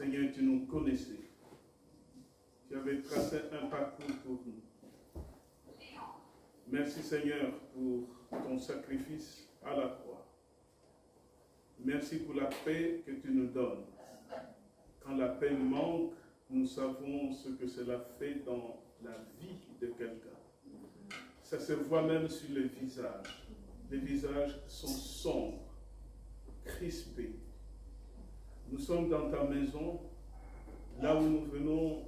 Seigneur, tu nous connaissais. Tu avais tracé un parcours pour nous. Merci Seigneur pour ton sacrifice à la croix. Merci pour la paix que tu nous donnes. Quand la paix nous manque, nous savons ce que cela fait dans la vie de quelqu'un. Ça se voit même sur les visages. Les visages sont sombres, crispés. Nous sommes dans ta maison, là où nous venons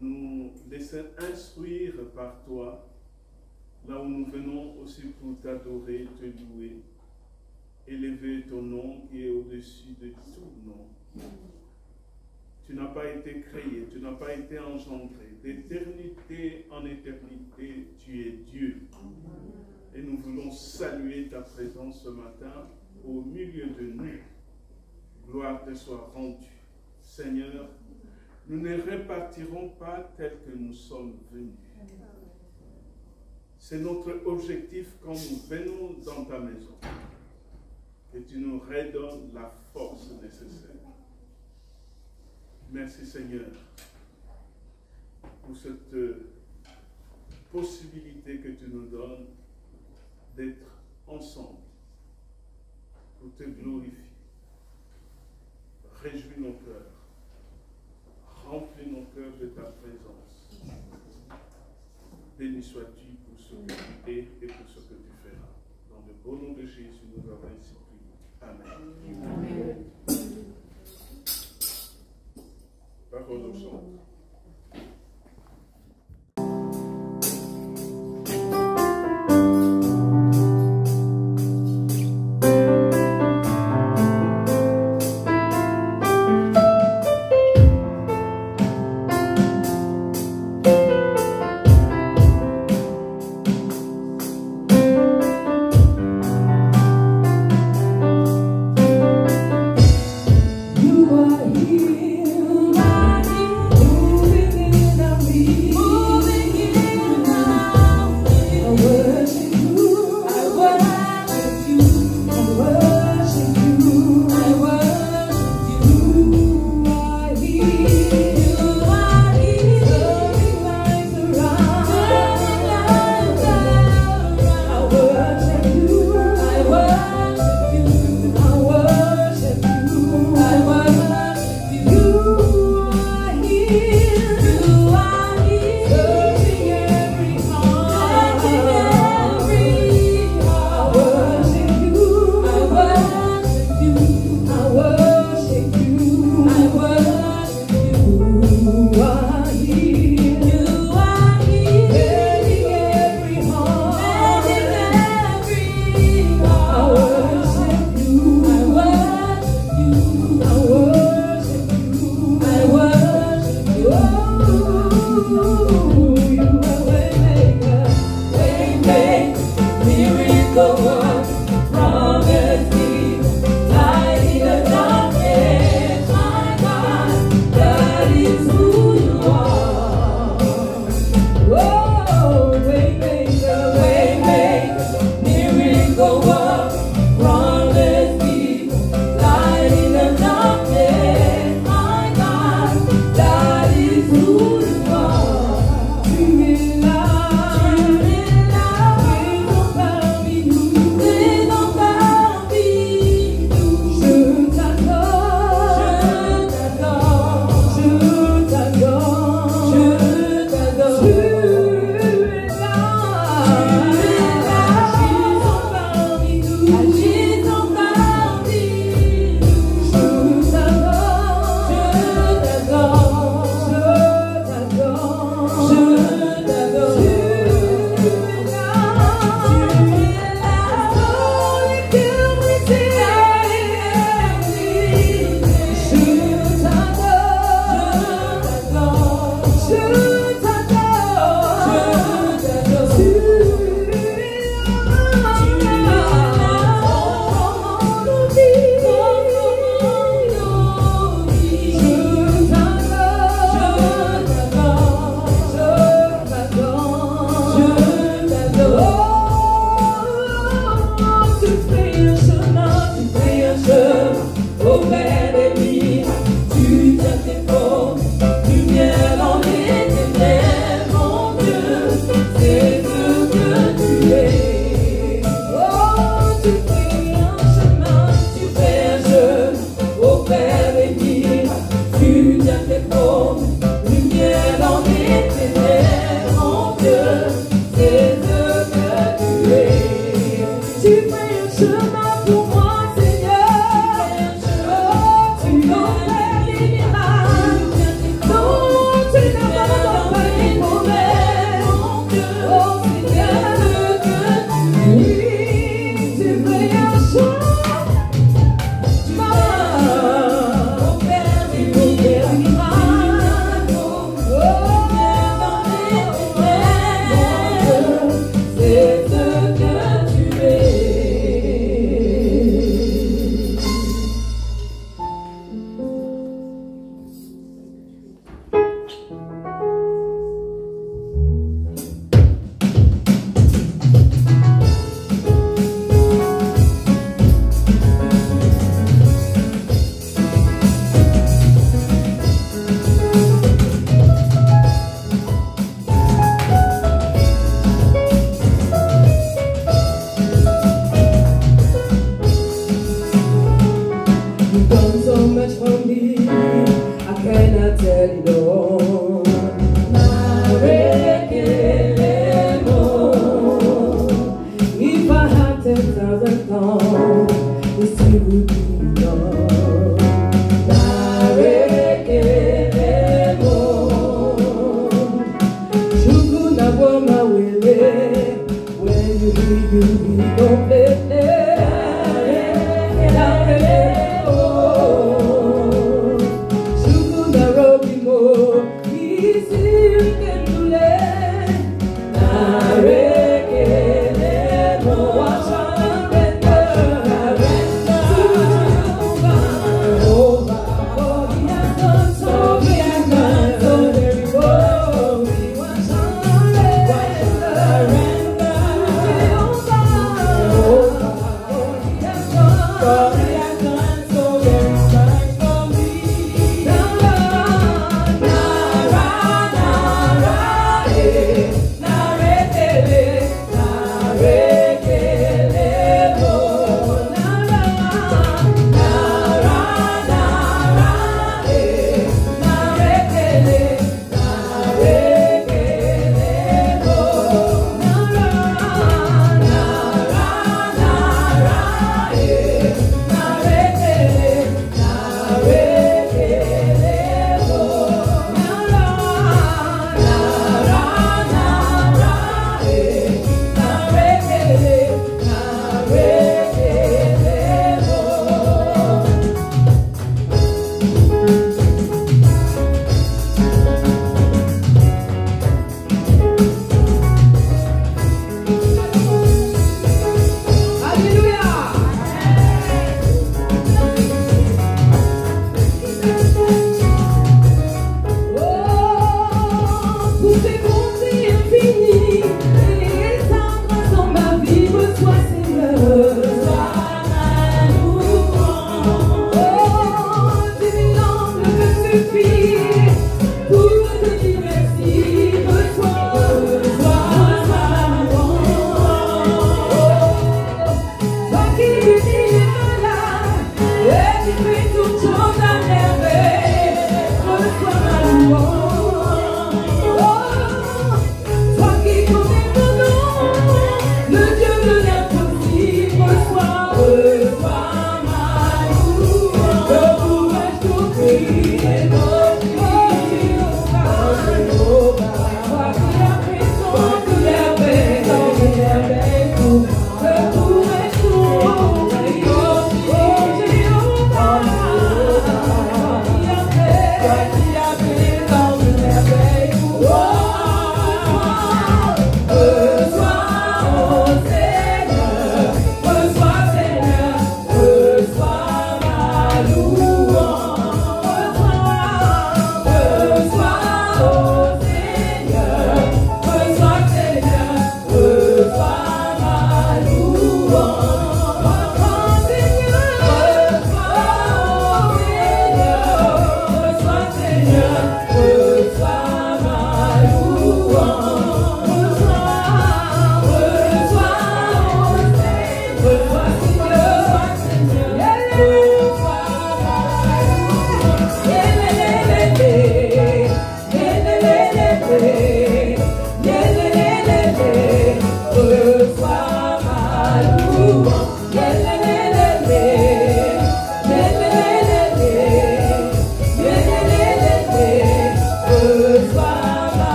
nous laisser instruire par toi, là où nous venons aussi pour t'adorer, te louer, élever ton nom qui est au-dessus de tout nom. Tu n'as pas été créé, tu n'as pas été engendré. D'éternité en éternité, tu es Dieu. Et nous voulons saluer ta présence ce matin au milieu de nous. Gloire te soit rendue. Seigneur, nous ne repartirons pas tel que nous sommes venus. C'est notre objectif quand nous venons dans ta maison. Que tu nous redonnes la force nécessaire. Merci Seigneur pour cette possibilité que tu nous donnes d'être ensemble pour te glorifier. Réjouis nos cœurs, remplis nos cœurs de ta présence. Béni sois-tu pour ce que tu es et pour ce que tu feras. Dans le beau nom de Jésus, nous avons ainsi prié. Amen. Amen. Parole au chant. You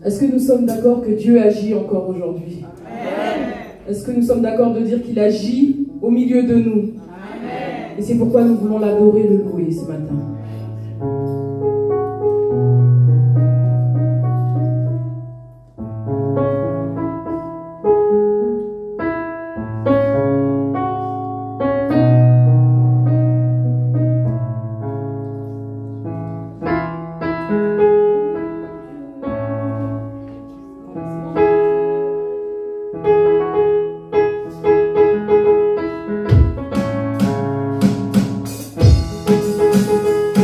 Est-ce que nous sommes d'accord que Dieu agit encore aujourd'hui? Est-ce que nous sommes d'accord de dire qu'il agit au milieu de nous? Et c'est pourquoi nous voulons l'adorer, le louer ce matin. Thank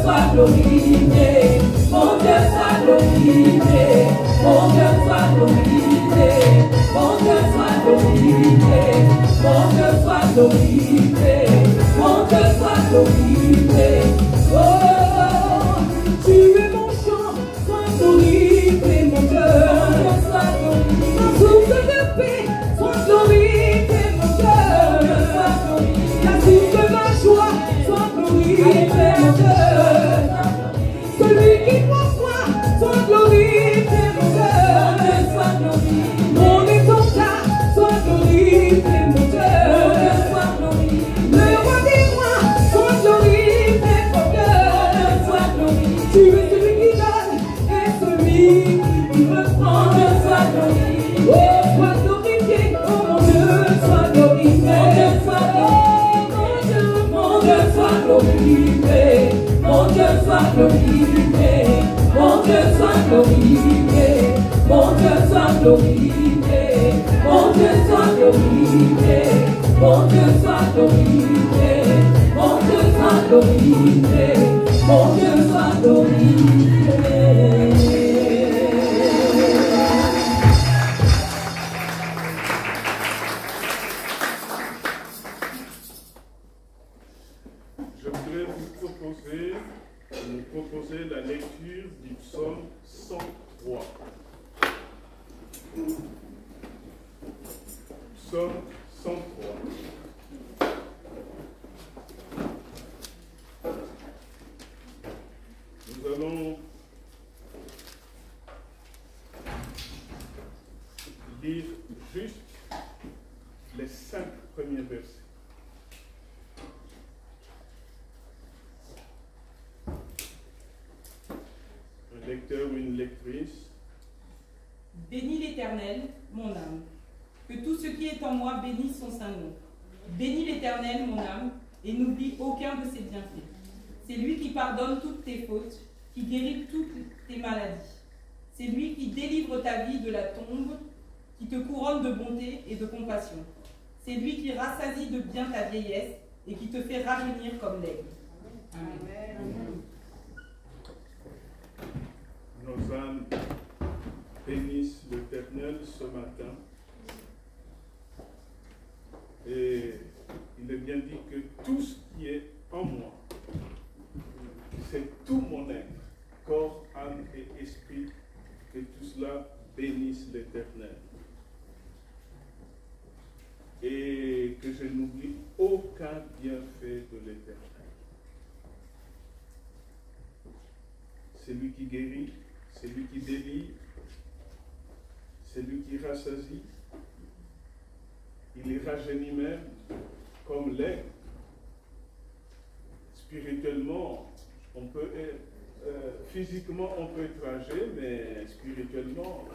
soit glorifié, mon Dieu soit glorifié, mon Dieu soit glorifié, mon Dieu soit glorifié, mon Dieu soit glorifié, mon Dieu soit glorifié. Oh, tu es mon chant, sois glorifié, mon Dieu, sois glorifié, mon souffle de paix, sois glorifié, mon Dieu, sois glorifié, la source de ma joie, sois glorifié, mon Dieu, celui qui m'envoie, sois glorifié, mon Dieu, sois glorifié, mon étendard, sois glorifié, mon Dieu, sois glorifié, le roi des rois, sois glorifié, mon Dieu, sois glorifié, tu es celui qui donne et celui qui me prend, sois glorifié, oh, sois glorifié, oh mon Dieu, sois glorifié, mon Dieu, sois glorifié, mon Dieu, sois glorifié, mon Dieu, sois glorifié, mon Dieu, sois glorifié, mon Dieu, sois glorifié, mon Dieu, sois glorifié, mon Dieu, sois glorifié, mon Dieu, sois glorifié. Je voudrais vous proposer la lecture du psaume 103. Psaume 103. Nous allons lire juste les 5 premiers versets. Un lecteur ou une lectrice. Bénis l'Éternel, mon âme. Que tout ce qui est en moi bénisse son saint nom. Bénis l'Éternel, mon âme, et n'oublie aucun de ses bienfaits. C'est lui qui pardonne toutes tes fautes, qui guérit toutes tes maladies. C'est lui qui délivre ta vie de la tombe, qui te couronne de bonté et de compassion. C'est lui qui rassasie de bien ta vieillesse et qui te fait rajeunir comme l'aigle. Amen. Nos âmes bénissent l'Éternel ce matin. Et il est bien dit que tout ce qui est en moi, c'est tout mon être, corps, âme et esprit, que tout cela bénisse l'Éternel. Et que je n'oublie aucun bienfait de l'Éternel. C'est lui qui guérit, c'est lui qui délivre, c'est lui qui rassasie. Il est rajeuni même comme l'aigle. Spirituellement, on peut physiquement on peut être âgé, mais spirituellement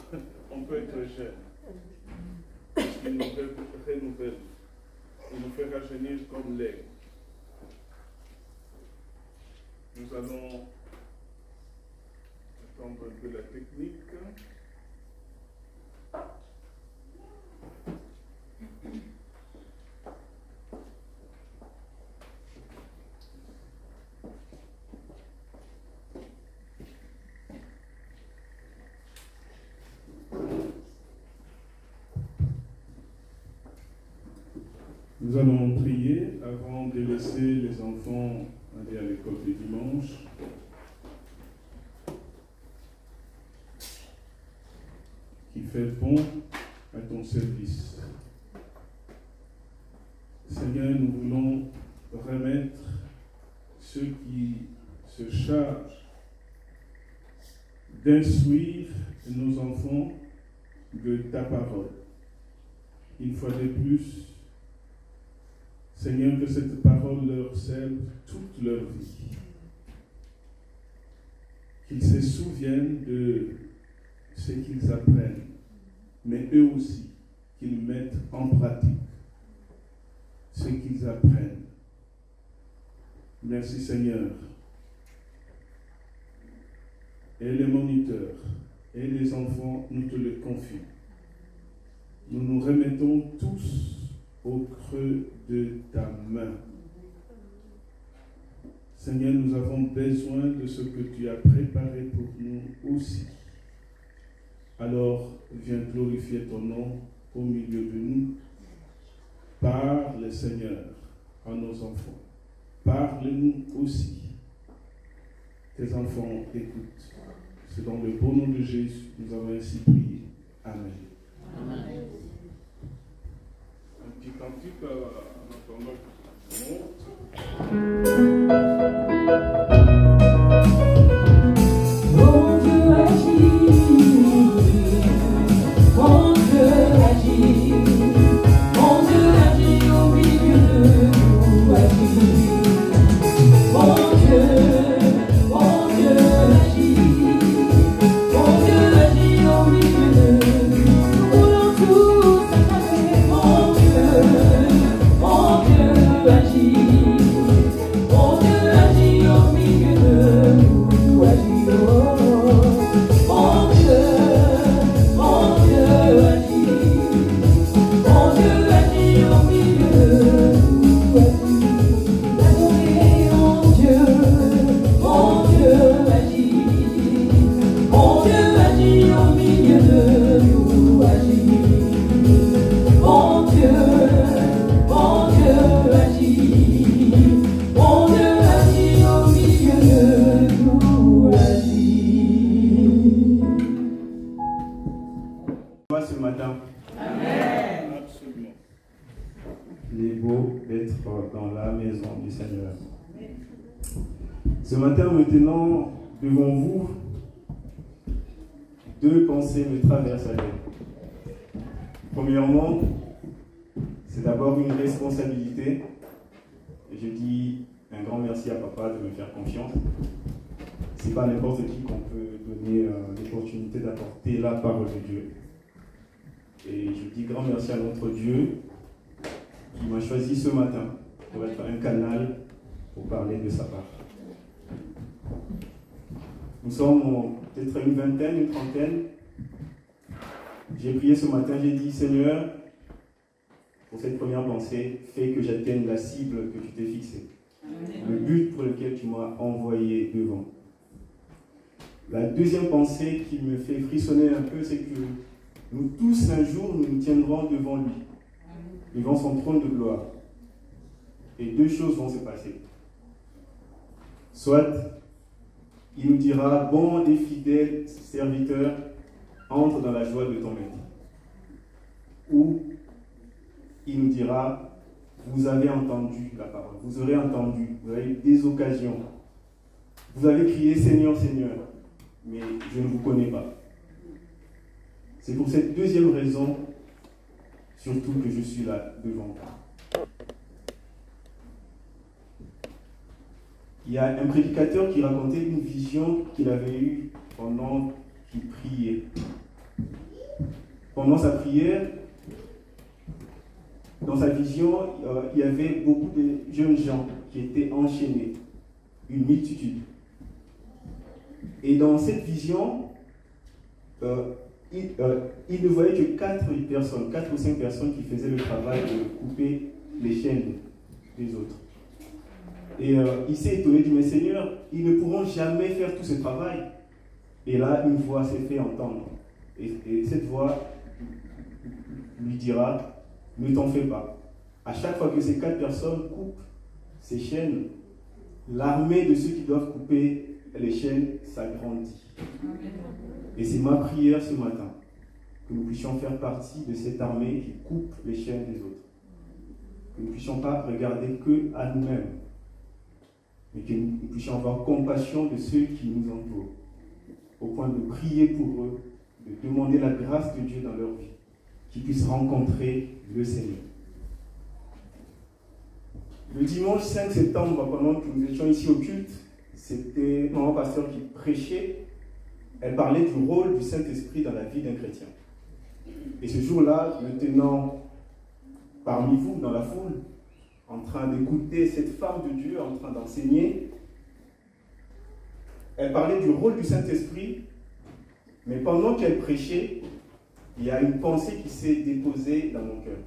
on peut être jeune. Parce qu'il nous renouvelle. Il nous fait rajeunir comme l'aigle. Nous allons attendre un peu la technique. Nous allons prier avant de laisser les enfants aller à l'école du dimanche. Qui fait bon à ton service. Seigneur, nous voulons remettre ceux qui se chargent d'instruire nos enfants de ta parole. Une fois de plus, Seigneur, que cette parole leur serve toute leur vie. Qu'ils se souviennent de ce qu'ils apprennent, mais eux aussi, qu'ils mettent en pratique ce qu'ils apprennent. Merci Seigneur. Et les moniteurs et les enfants, nous te le confions. Nous nous remettons tous au creux de ta main. Seigneur, nous avons besoin de ce que tu as préparé pour nous aussi. Alors, viens glorifier ton nom au milieu de nous. Parle, Seigneur, à nos enfants. Parle-nous aussi. Tes enfants écoutent. C'est dans le beau nom de Jésus que nous avons ainsi prié. Amen. Amen. Un petit cantique en attendant que monte. Mon Dieu agit, mon Dieu agit, mon Dieu agit au milieu de nous, agit. Mon Dieu agit, mon Dieu agit au milieu de nous, nous voulons tous acclamer. Mon Dieu agit, mon Dieu agit au milieu de nous, agit. Mon Dieu agit, mon Dieu agit au milieu de nous, agit. Adorez mon Dieu agit, mon Dieu agit au milieu de nous, agit. Mon Dieu agit, mon Dieu agit au milieu de nous, agit. Ce matin, Amen. Absolument. il est beau d'être dans la maison du Seigneur. Ce matin, maintenant, devant vous, deux pensées me traversent la tête. Premièrement, c'est d'abord une responsabilité. Et je dis un grand merci à papa de me faire confiance. C'est pas n'importe qui qu'on peut donner l'opportunité d'apporter la parole de Dieu. Et je dis grand merci à notre Dieu qui m'a choisi ce matin pour être un canal pour parler de sa part. Nous sommes peut-être une vingtaine, une trentaine. J'ai prié ce matin, j'ai dit Seigneur, pour cette première pensée, fais que j'atteigne la cible que tu t'es fixée. Le but pour lequel tu m'as envoyé devant. La deuxième pensée qui me fait frissonner un peu, c'est que nous tous un jour nous nous tiendrons devant lui, devant son trône de gloire. Et deux choses vont se passer. Soit il nous dira, bon et fidèle serviteur, entre dans la joie de ton maître. Ou il nous dira, vous avez entendu la parole, vous aurez entendu, vous avez eu des occasions. Vous avez crié Seigneur, Seigneur, mais je ne vous connais pas. C'est pour cette deuxième raison, surtout que je suis là devant vous. Il y a un prédicateur qui racontait une vision qu'il avait eue pendant qu'il priait. Pendant sa prière, dans sa vision, il y avait beaucoup de jeunes gens qui étaient enchaînés, une multitude. Et dans cette vision, il ne voyait que 4 ou 5 personnes qui faisaient le travail de couper les chaînes des autres. Et il s'est étonné, il dit, mais Seigneur, ils ne pourront jamais faire tout ce travail. Et là, une voix s'est fait entendre. Et cette voix lui dira, ne t'en fais pas. À chaque fois que ces 4 personnes coupent ces chaînes, l'armée de ceux qui doivent couper les chaînes s'agrandit. Et c'est ma prière ce matin, que nous puissions faire partie de cette armée qui coupe les chaînes des autres. Que nous ne puissions pas regarder que à nous-mêmes, mais que nous puissions avoir compassion de ceux qui nous entourent, au point de prier pour eux, de demander la grâce de Dieu dans leur vie, qu'ils puissent rencontrer le Seigneur. Le dimanche 5 septembre, pendant que nous étions ici au culte, c'était maman pasteur qui prêchait. Elle parlait du rôle du Saint-Esprit dans la vie d'un chrétien. Et ce jour-là, me tenant parmi vous, dans la foule, en train d'écouter cette femme de Dieu, en train d'enseigner, elle parlait du rôle du Saint-Esprit, mais pendant qu'elle prêchait, il y a une pensée qui s'est déposée dans mon cœur.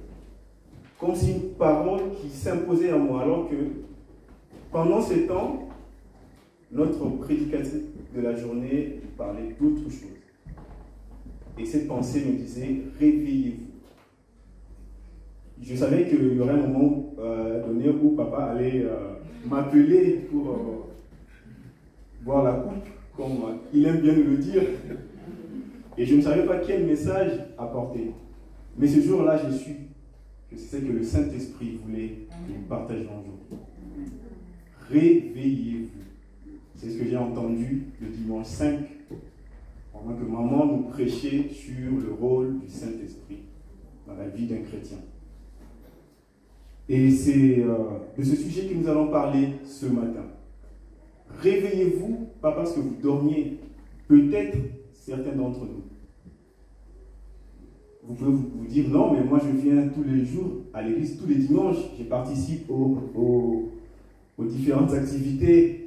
Comme si une parole qui s'imposait à moi, alors que pendant ce temps, notre prédicatrice de la journée parlait d'autre chose. Et cette pensée me disait, réveillez-vous. Je savais qu'il y aurait un moment donné où papa allait m'appeler pour boire la coupe, comme il aime bien le dire. Et je ne savais pas quel message apporter. Mais ce jour-là, j'ai su que c'est ce que le Saint-Esprit voulait que nous partagions aujourd'hui. Réveillez-vous. C'est ce que j'ai entendu le dimanche 5, pendant que maman nous prêchait sur le rôle du Saint-Esprit dans la vie d'un chrétien. Et c'est de ce sujet que nous allons parler ce matin. Réveillez-vous, pas parce que vous dormiez, peut-être certains d'entre nous. Vous pouvez vous dire, non, mais moi je viens tous les jours à l'église, tous les dimanches, je participe aux différentes activités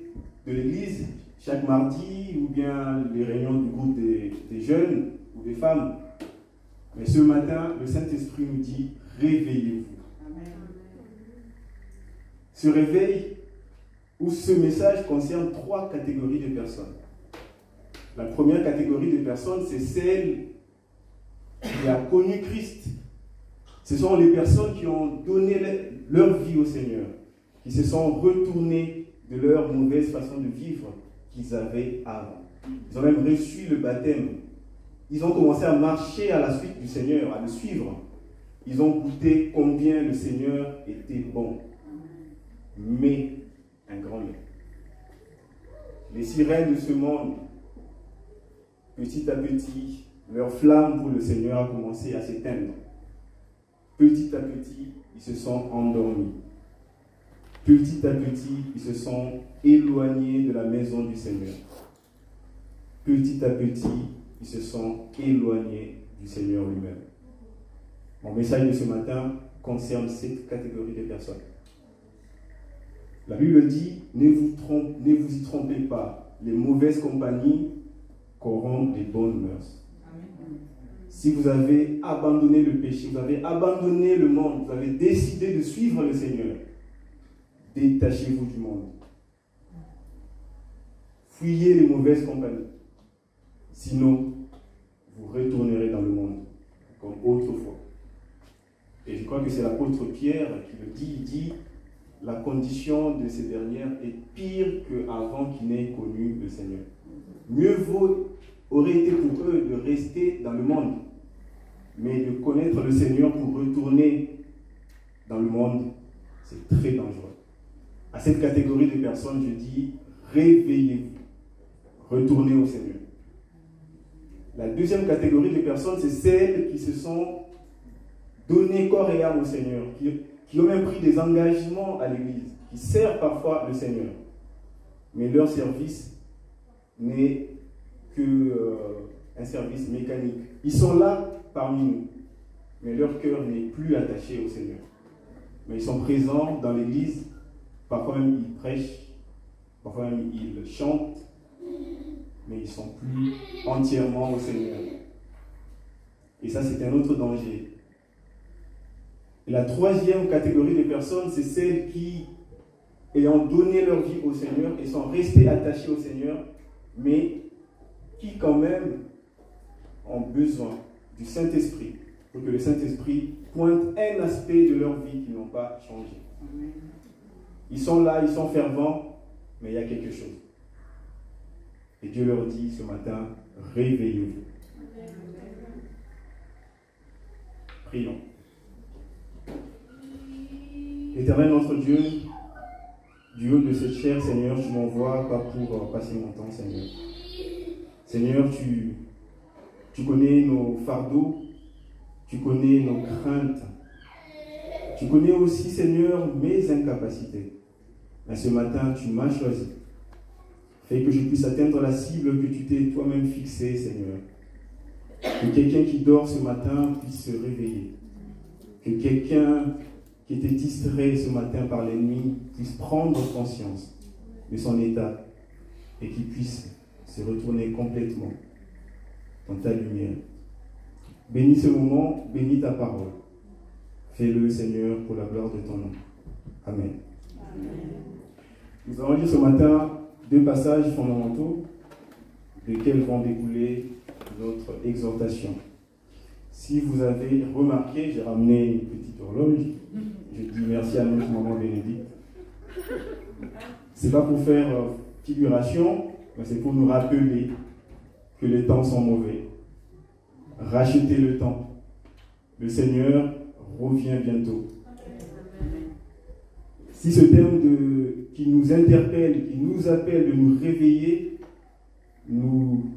de l'église, chaque mardi, ou bien les réunions du groupe des jeunes ou des femmes. Mais ce matin, le Saint-Esprit nous dit, réveillez-vous. Ce réveil ou ce message concerne 3 catégories de personnes. La première catégorie de personnes, c'est celle qui a connu Christ. Ce sont les personnes qui ont donné leur vie au Seigneur, qui se sont retournées de leur mauvaise façon de vivre qu'ils avaient avant. Ils ont même reçu le baptême. Ils ont commencé à marcher à la suite du Seigneur, à le suivre. Ils ont goûté combien le Seigneur était bon. Mais, un grand mais. Les sirènes de ce monde, petit à petit, leur flamme pour le Seigneur a commencé à s'éteindre. Petit à petit, ils se sont endormis. Petit à petit, ils se sont éloignés de la maison du Seigneur. Petit à petit, ils se sont éloignés du Seigneur lui-même. Mon message de ce matin concerne cette catégorie de personnes. La Bible dit, ne vous y trompez pas, les mauvaises compagnies corrompent les bonnes mœurs. Si vous avez abandonné le péché, vous avez abandonné le monde, vous avez décidé de suivre le Seigneur, détachez-vous du monde. Fuyez les mauvaises compagnies. Sinon, vous retournerez dans le monde, comme autrefois. Et je crois que c'est l'apôtre Pierre qui le dit, il dit, la condition de ces dernières est pire qu'avant qu'ils n'aient connu le Seigneur. Mieux aurait été pour eux de rester dans le monde, mais de connaître le Seigneur pour retourner dans le monde, c'est très dangereux. À cette catégorie de personnes, je dis, réveillez-vous, retournez au Seigneur. La deuxième catégorie de personnes, c'est celles qui se sont données corps et âme au Seigneur, qui ont même pris des engagements à l'Église, qui servent parfois le Seigneur. Mais leur service n'est qu'un service mécanique. Ils sont là parmi nous, mais leur cœur n'est plus attaché au Seigneur. Mais ils sont présents dans l'Église, parfois même ils prêchent, parfois même ils chantent, mais ils ne sont plus entièrement au Seigneur. Et ça, c'est un autre danger. Et la troisième catégorie de personnes, c'est celles qui, ayant donné leur vie au Seigneur et sont restées attachées au Seigneur, mais qui quand même ont besoin du Saint-Esprit pour que le Saint-Esprit pointe un aspect de leur vie qui n'ont pas changé. Ils sont là, ils sont fervents, mais il y a quelque chose. Et Dieu leur dit ce matin, réveillez-vous. Prions. Éternel notre Dieu, du haut de cette chair, Seigneur, tu m'envoies pas pour passer mon temps, Seigneur. Seigneur, tu connais nos fardeaux, tu connais nos craintes, tu connais aussi, Seigneur, mes incapacités. Mais ce matin, tu m'as choisi. Fais que je puisse atteindre la cible que tu t'es toi-même fixée, Seigneur. Que quelqu'un qui dort ce matin puisse se réveiller. Que quelqu'un qui était distrait ce matin par l'ennemi puisse prendre conscience de son état et qu'il puisse se retourner complètement dans ta lumière. Bénis ce moment, bénis ta parole. Fais-le, Seigneur, pour la gloire de ton nom. Amen. Nous allons lire ce matin deux passages fondamentaux desquels vont découler notre exhortation. Si vous avez remarqué, j'ai ramené une petite horloge. Je dis merci à notre maman Bénédicte. C'est pas pour faire figuration, mais c'est pour nous rappeler que les temps sont mauvais. Rachetez le temps. Le Seigneur revient bientôt. Si ce terme qui nous interpelle, qui nous appelle de nous réveiller, nous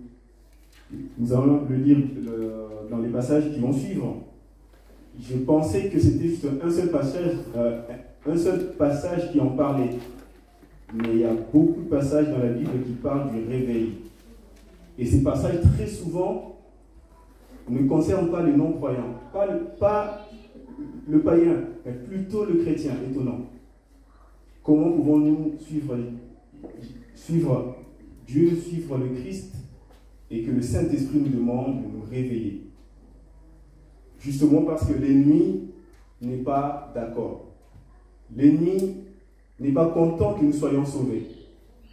allons le lire dans les passages qui vont suivre. Je pensais que c'était juste un seul passage qui en parlait. Mais il y a beaucoup de passages dans la Bible qui parlent du réveil. Et ces passages, très souvent, ne concernent pas les non-croyants, pas le païen, mais plutôt le chrétien. Étonnant. Comment pouvons-nous suivre Dieu, suivre le Christ, et que le Saint-Esprit nous demande de nous réveiller? Justement parce que l'ennemi n'est pas d'accord. L'ennemi n'est pas content que nous soyons sauvés.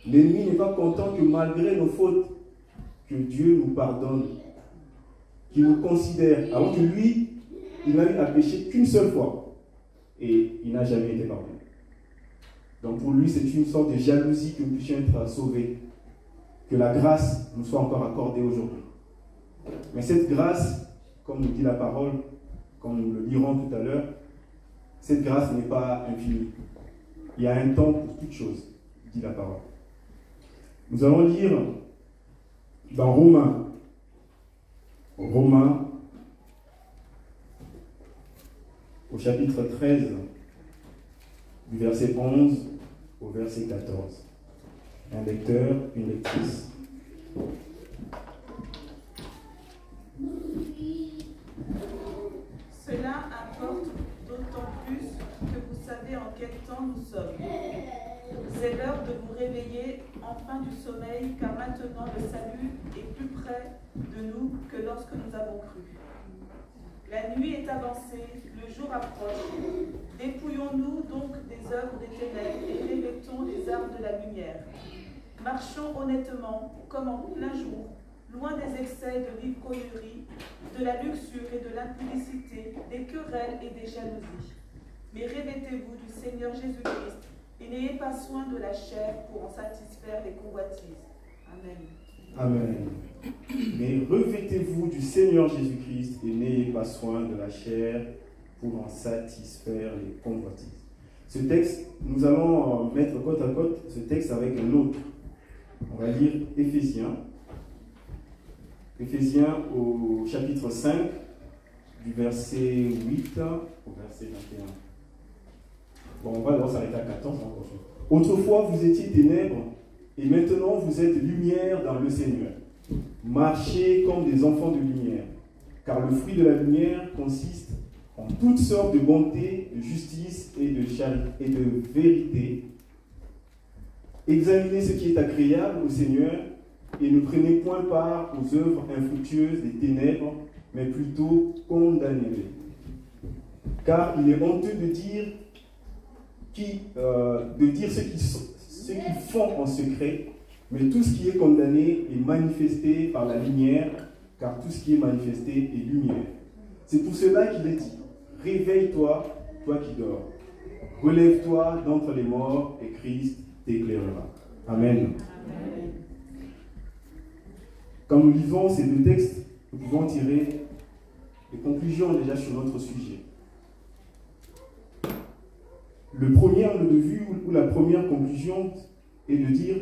L'ennemi n'est pas content que malgré nos fautes, que Dieu nous pardonne, qu'il nous considère, alors que lui, il n'a eu à pécher qu'une seule fois, et il n'a jamais été pardonné. Donc pour lui, c'est une sorte de jalousie que nous puissions être sauvés, que la grâce nous soit encore accordée aujourd'hui. Mais cette grâce, comme nous dit la parole, comme nous le lirons tout à l'heure, cette grâce n'est pas infinie. Il y a un temps pour toute chose, dit la parole. Nous allons lire dans Romains, au chapitre 13, du verset 11 au verset 14. Un lecteur, une lectrice. Cela importe d'autant plus que vous savez en quel temps nous sommes. C'est l'heure de vous réveiller enfin du sommeil, car maintenant le salut est plus près de nous que lorsque nous avons cru. La nuit est avancée, le jour approche. Dépouillons-nous donc des œuvres des ténèbres et revêtons les armes de la lumière. Marchons honnêtement, comme en plein jour, loin des excès de l'ivrogne, de la luxure et de l'impudicité, des querelles et des jalousies. Mais revêtez-vous du Seigneur Jésus-Christ et n'ayez pas soin de la chair pour en satisfaire les convoitises. Amen. Amen. Mais revêtez-vous du Seigneur Jésus-Christ et n'ayez pas soin de la chair pour en satisfaire les convoitises. Ce texte, nous allons mettre côte à côte ce texte avec un autre. On va lire Éphésiens. Éphésiens au chapitre 5, du verset 8 au verset 21. Bon, on va d'abord s'arrêter à 14. Autrefois, vous étiez ténèbres, et maintenant vous êtes lumière dans le Seigneur. Marchez comme des enfants de lumière, car le fruit de la lumière consiste en toutes sortes de bonté, de justice et de vérité. Examinez ce qui est agréable au Seigneur et ne prenez point part aux œuvres infructueuses des ténèbres, mais plutôt condamnez-les. Car il est honteux de dire ce qu'ils font en secret, mais tout ce qui est condamné est manifesté par la lumière, car tout ce qui est manifesté est lumière. C'est pour cela qu'il est dit, réveille-toi, toi qui dors. Relève-toi d'entre les morts et Christ t'éclairera. Amen. Amen. Quand nous lisons ces deux textes, nous pouvons tirer des conclusions déjà sur notre sujet. Le premier angle de vue ou la première conclusion est de dire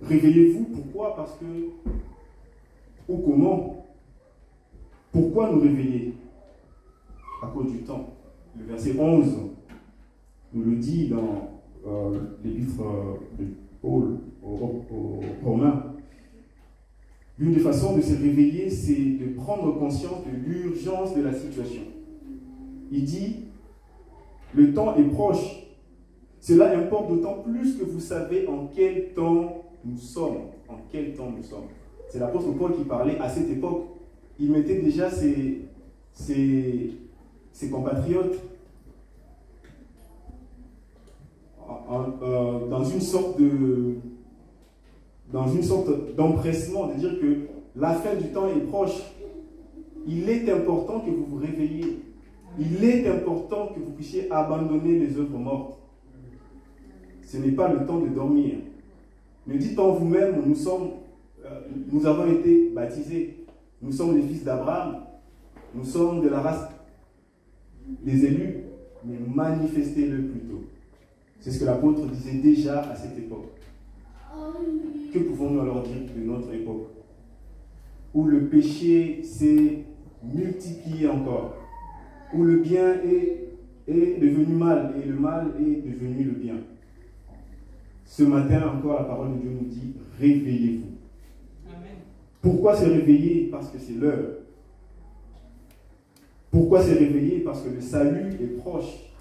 réveillez-vous. Pourquoi? Parce que, ou comment? Pourquoi nous réveiller? À cause du temps. Le verset 11 nous le dit dans l'épître de Paul aux Romains. L'une des façons de se réveiller, c'est de prendre conscience de l'urgence de la situation. Il dit, le temps est proche. Cela importe d'autant plus que vous savez en quel temps nous sommes. En quel temps nous sommes. C'est l'apôtre Paul qui parlait à cette époque. Il mettait déjà ses compatriotes dans une sorte dans une sorte d'empressement, de dire que la fin du temps est proche. Il est important que vous vous réveilliez. Il est important que vous puissiez abandonner les œuvres mortes. Ce n'est pas le temps de dormir. Ne dites pas en vous-même, nous avons été baptisés. Nous sommes les fils d'Abraham. Nous sommes de la race des élus. Mais manifestez-le plutôt. C'est ce que l'apôtre disait déjà à cette époque. Que pouvons-nous alors dire de notre époque, où le péché s'est multiplié encore, où le bien est devenu mal et le mal est devenu le bien? Ce matin encore, la parole de Dieu nous dit, réveillez-vous. Amen. Pourquoi se réveiller? Parce que c'est l'heure. Pourquoi se réveiller? Parce que le salut est proche.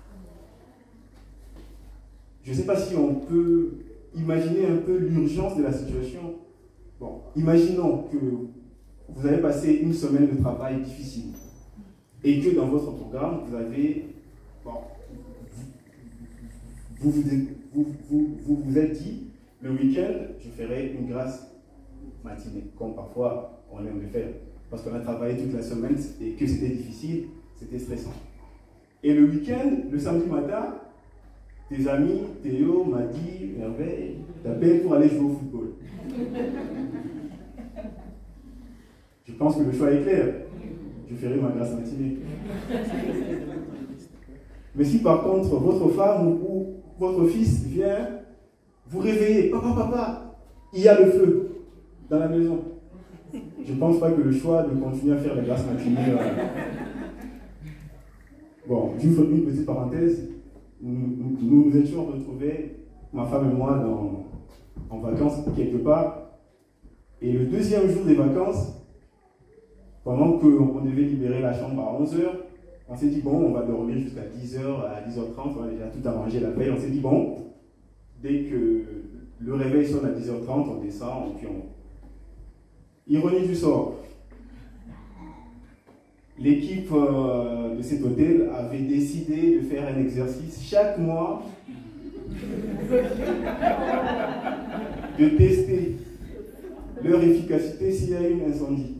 Je ne sais pas si on peut imaginer un peu l'urgence de la situation. Bon, imaginons que vous avez passé une semaine de travail difficile et que dans votre programme, vous avez, bon, vous êtes dit, le week-end, je ferai une grâce matinée, comme parfois on aime le faire, parce qu'on a travaillé toute la semaine et que c'était difficile, c'était stressant. Et le week-end, le samedi matin, tes amis, Théo, Madi, Merveille, t'appellent pour aller jouer au football. Je pense que le choix est clair. Je ferai ma grâce matinée. Mais si par contre votre femme ou votre fils vient vous réveiller, papa, il y a le feu dans la maison. Je ne pense pas que le choix de continuer à faire la grâce matinée. Bon, j'ouvre une petite parenthèse. Nous nous étions retrouvés, ma femme et moi, en vacances quelque part. Et le deuxième jour des vacances, pendant qu'on devait libérer la chambre à 11h, on s'est dit, bon, on va dormir jusqu'à 10h, à 10h30, on a déjà tout arrangé la veille. On s'est dit, bon, dès que le réveil sonne à 10h30, on descend, et puis Ironie du sort. L'équipe de cet hôtel avait décidé de faire un exercice chaque mois de tester leur efficacité s'il y a eu un incendie.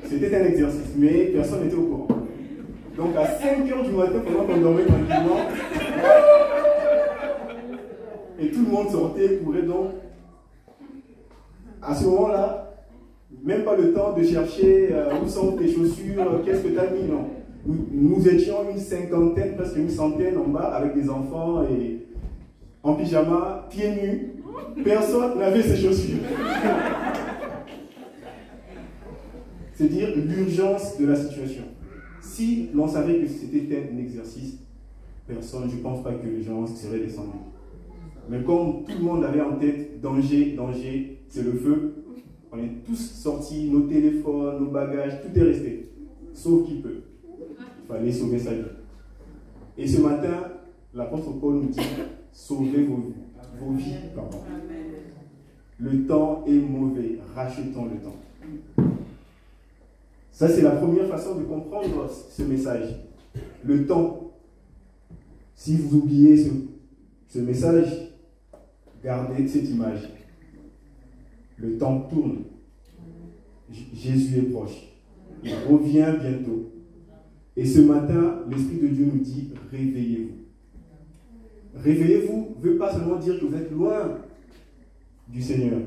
C'était un exercice, mais personne n'était au courant. Donc à 5h du matin, pendant qu'on dormait tranquillement, et tout le monde sortait, courait donc. À ce moment-là, même pas le temps de chercher où sont tes chaussures, qu'est-ce que tu as mis, non. Nous étions une cinquantaine, presque une centaine en bas, avec des enfants et en pyjama, pieds nus. Personne n'avait ses chaussures. C'est dire l'urgence de la situation. Si l'on savait que c'était un exercice, personne, je ne pense pas que les gens seraient descendus. Mais comme tout le monde avait en tête danger, danger, c'est le feu, on est tous sortis, nos téléphones, nos bagages, tout est resté. Sauf qui peut. Il fallait sauver sa vie. Et ce matin, l'apôtre Paul nous dit, sauvez vos vies. Pardon. Le temps est mauvais, rachetons le temps. Ça, c'est la première façon de comprendre ce message. Le temps. Si vous oubliez ce message, gardez cette image. Le temps tourne. Jésus est proche. Il revient bientôt. Et ce matin, l'Esprit de Dieu nous dit, réveillez-vous. Réveillez-vous ne veut pas seulement dire que vous êtes loin du Seigneur.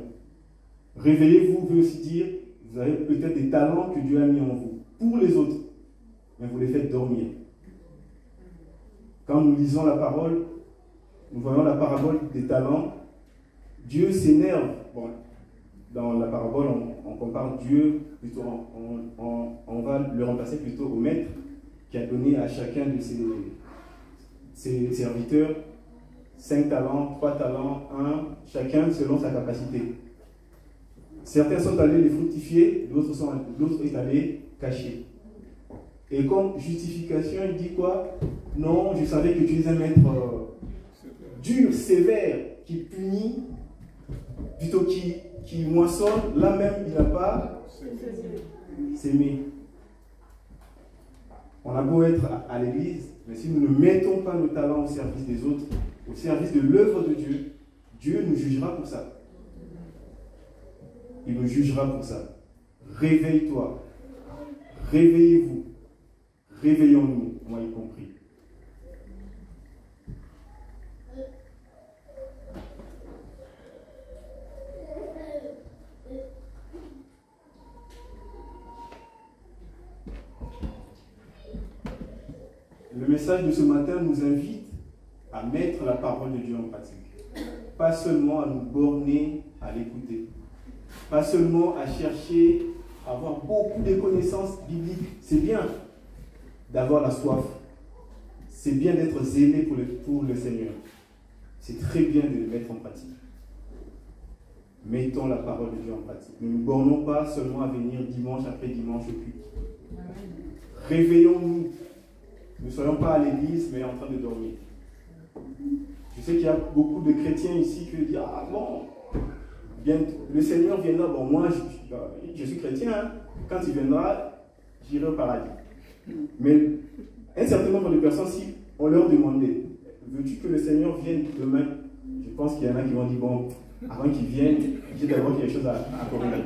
Réveillez-vous veut aussi dire que vous avez peut-être des talents que Dieu a mis en vous pour les autres, mais vous les faites dormir. Quand nous lisons la parole, nous voyons la parabole des talents. Dieu s'énerve. Bon, dans la parabole, on compare Dieu, plutôt on va le remplacer plutôt au maître qui a donné à chacun de ses serviteurs 5 talents, 3 talents, 1, chacun selon sa capacité. Certains sont allés les fructifier, l'autre est allé cacher. Et comme justification, il dit quoi? Non, je savais que tu es un maître dur, sévère, qui punit, plutôt qui moissonne, là même il n'a pas s'aimer. On a beau être à l'église, mais si nous ne mettons pas nos talents au service des autres, au service de l'œuvre de Dieu, Dieu nous jugera pour ça. il nous jugera pour ça. Réveille-toi. Réveillez-vous. Réveillons-nous, moi y compris. Le message de ce matin nous invite à mettre la parole de Dieu en pratique. Pas seulement à nous borner à l'écouter. Pas seulement à chercher à avoir beaucoup de connaissances bibliques. C'est bien d'avoir la soif. C'est bien d'être zélé pour le Seigneur. C'est très bien de le mettre en pratique. Mettons la parole de Dieu en pratique. Ne nous bornons pas seulement à venir dimanche après dimanche au culte. Réveillons-nous. Ne soyons pas à l'église, mais en train de dormir. Je sais qu'il y a beaucoup de chrétiens ici qui disent « Ah bon, bien, le Seigneur viendra. Bon, moi, je suis chrétien. Hein. Quand il viendra, j'irai au paradis. » Mais un certain nombre de personnes, si on leur demandait « Veux-tu que le Seigneur vienne demain ?» Je pense qu'il y en a qui vont dire « Bon, avant qu'il vienne, j'ai d'abord quelque chose à corriger. »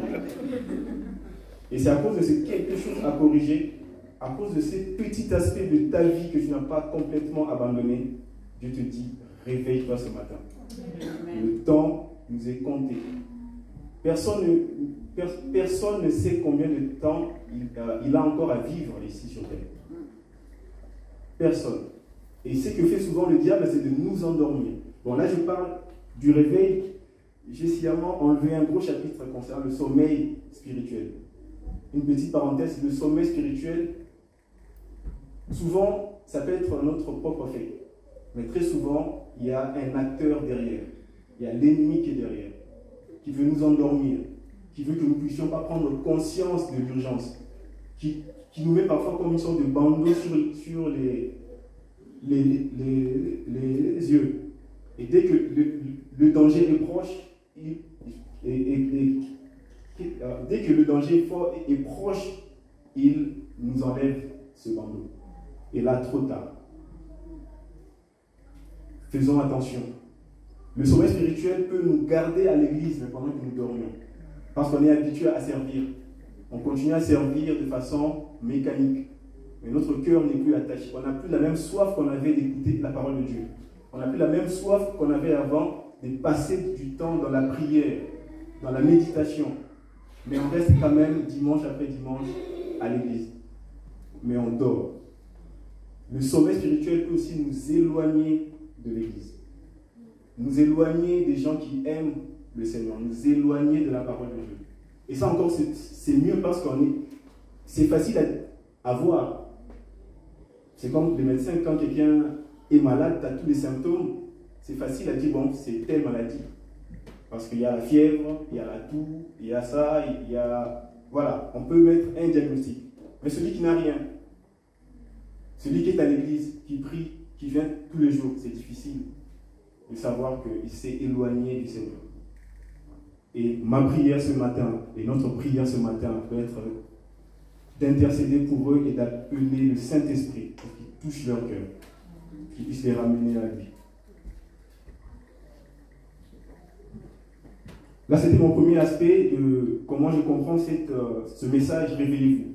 Et c'est à cause de ce quelque chose à corriger, à cause de ces petits aspects de ta vie que tu n'as pas complètement abandonné, Dieu te dit, réveille-toi ce matin. Le temps nous est compté. Personne ne sait combien de temps il a encore à vivre ici sur terre. Personne. Et ce que fait souvent le diable, c'est de nous endormir. Bon, là je parle du réveil. J'ai sciemment enlevé un gros chapitre concernant le sommeil spirituel. Une petite parenthèse, le sommeil spirituel, souvent, ça peut être notre propre fait. Mais très souvent, il y a un acteur derrière. Il y a l'ennemi qui est derrière, qui veut nous endormir, qui veut que nous ne puissions pas prendre conscience de l'urgence, qui nous met parfois comme une sorte de bandeau sur les yeux. Et dès que le danger est proche, dès que le danger est proche, il nous enlève ce bandeau. Et là, trop tard. Faisons attention. Le sommeil spirituel peut nous garder à l'église pendant que nous dormions. Parce qu'on est habitué à servir. On continue à servir de façon mécanique. Mais notre cœur n'est plus attaché. On n'a plus la même soif qu'on avait d'écouter la parole de Dieu. On n'a plus la même soif qu'on avait avant de passer du temps dans la prière, dans la méditation. Mais on reste quand même dimanche après dimanche à l'église. Mais on dort. Le sommeil spirituel peut aussi nous éloigner de l'église. Nous éloigner des gens qui aiment le Seigneur. Nous éloigner de la parole de Dieu. Et ça encore, c'est mieux parce c'est facile à voir. C'est comme les médecins, quand quelqu'un est malade, tu as tous les symptômes, c'est facile à dire, bon, c'est telle maladie. Parce qu'il y a la fièvre, il y a la toux, il y a ça, il y a... Voilà, on peut mettre un diagnostic. Mais celui qui n'a rien, celui qui est à l'église, qui prie, qui vient tous les jours, c'est difficile de savoir qu'il s'est éloigné du Seigneur. Et ma prière ce matin, et notre prière ce matin, peut être d'intercéder pour eux et d'appeler le Saint-Esprit pour qu'il touche leur cœur, qu'il puisse les ramener à lui. Là, c'était mon premier aspect de comment je comprends ce message, réveillez-vous.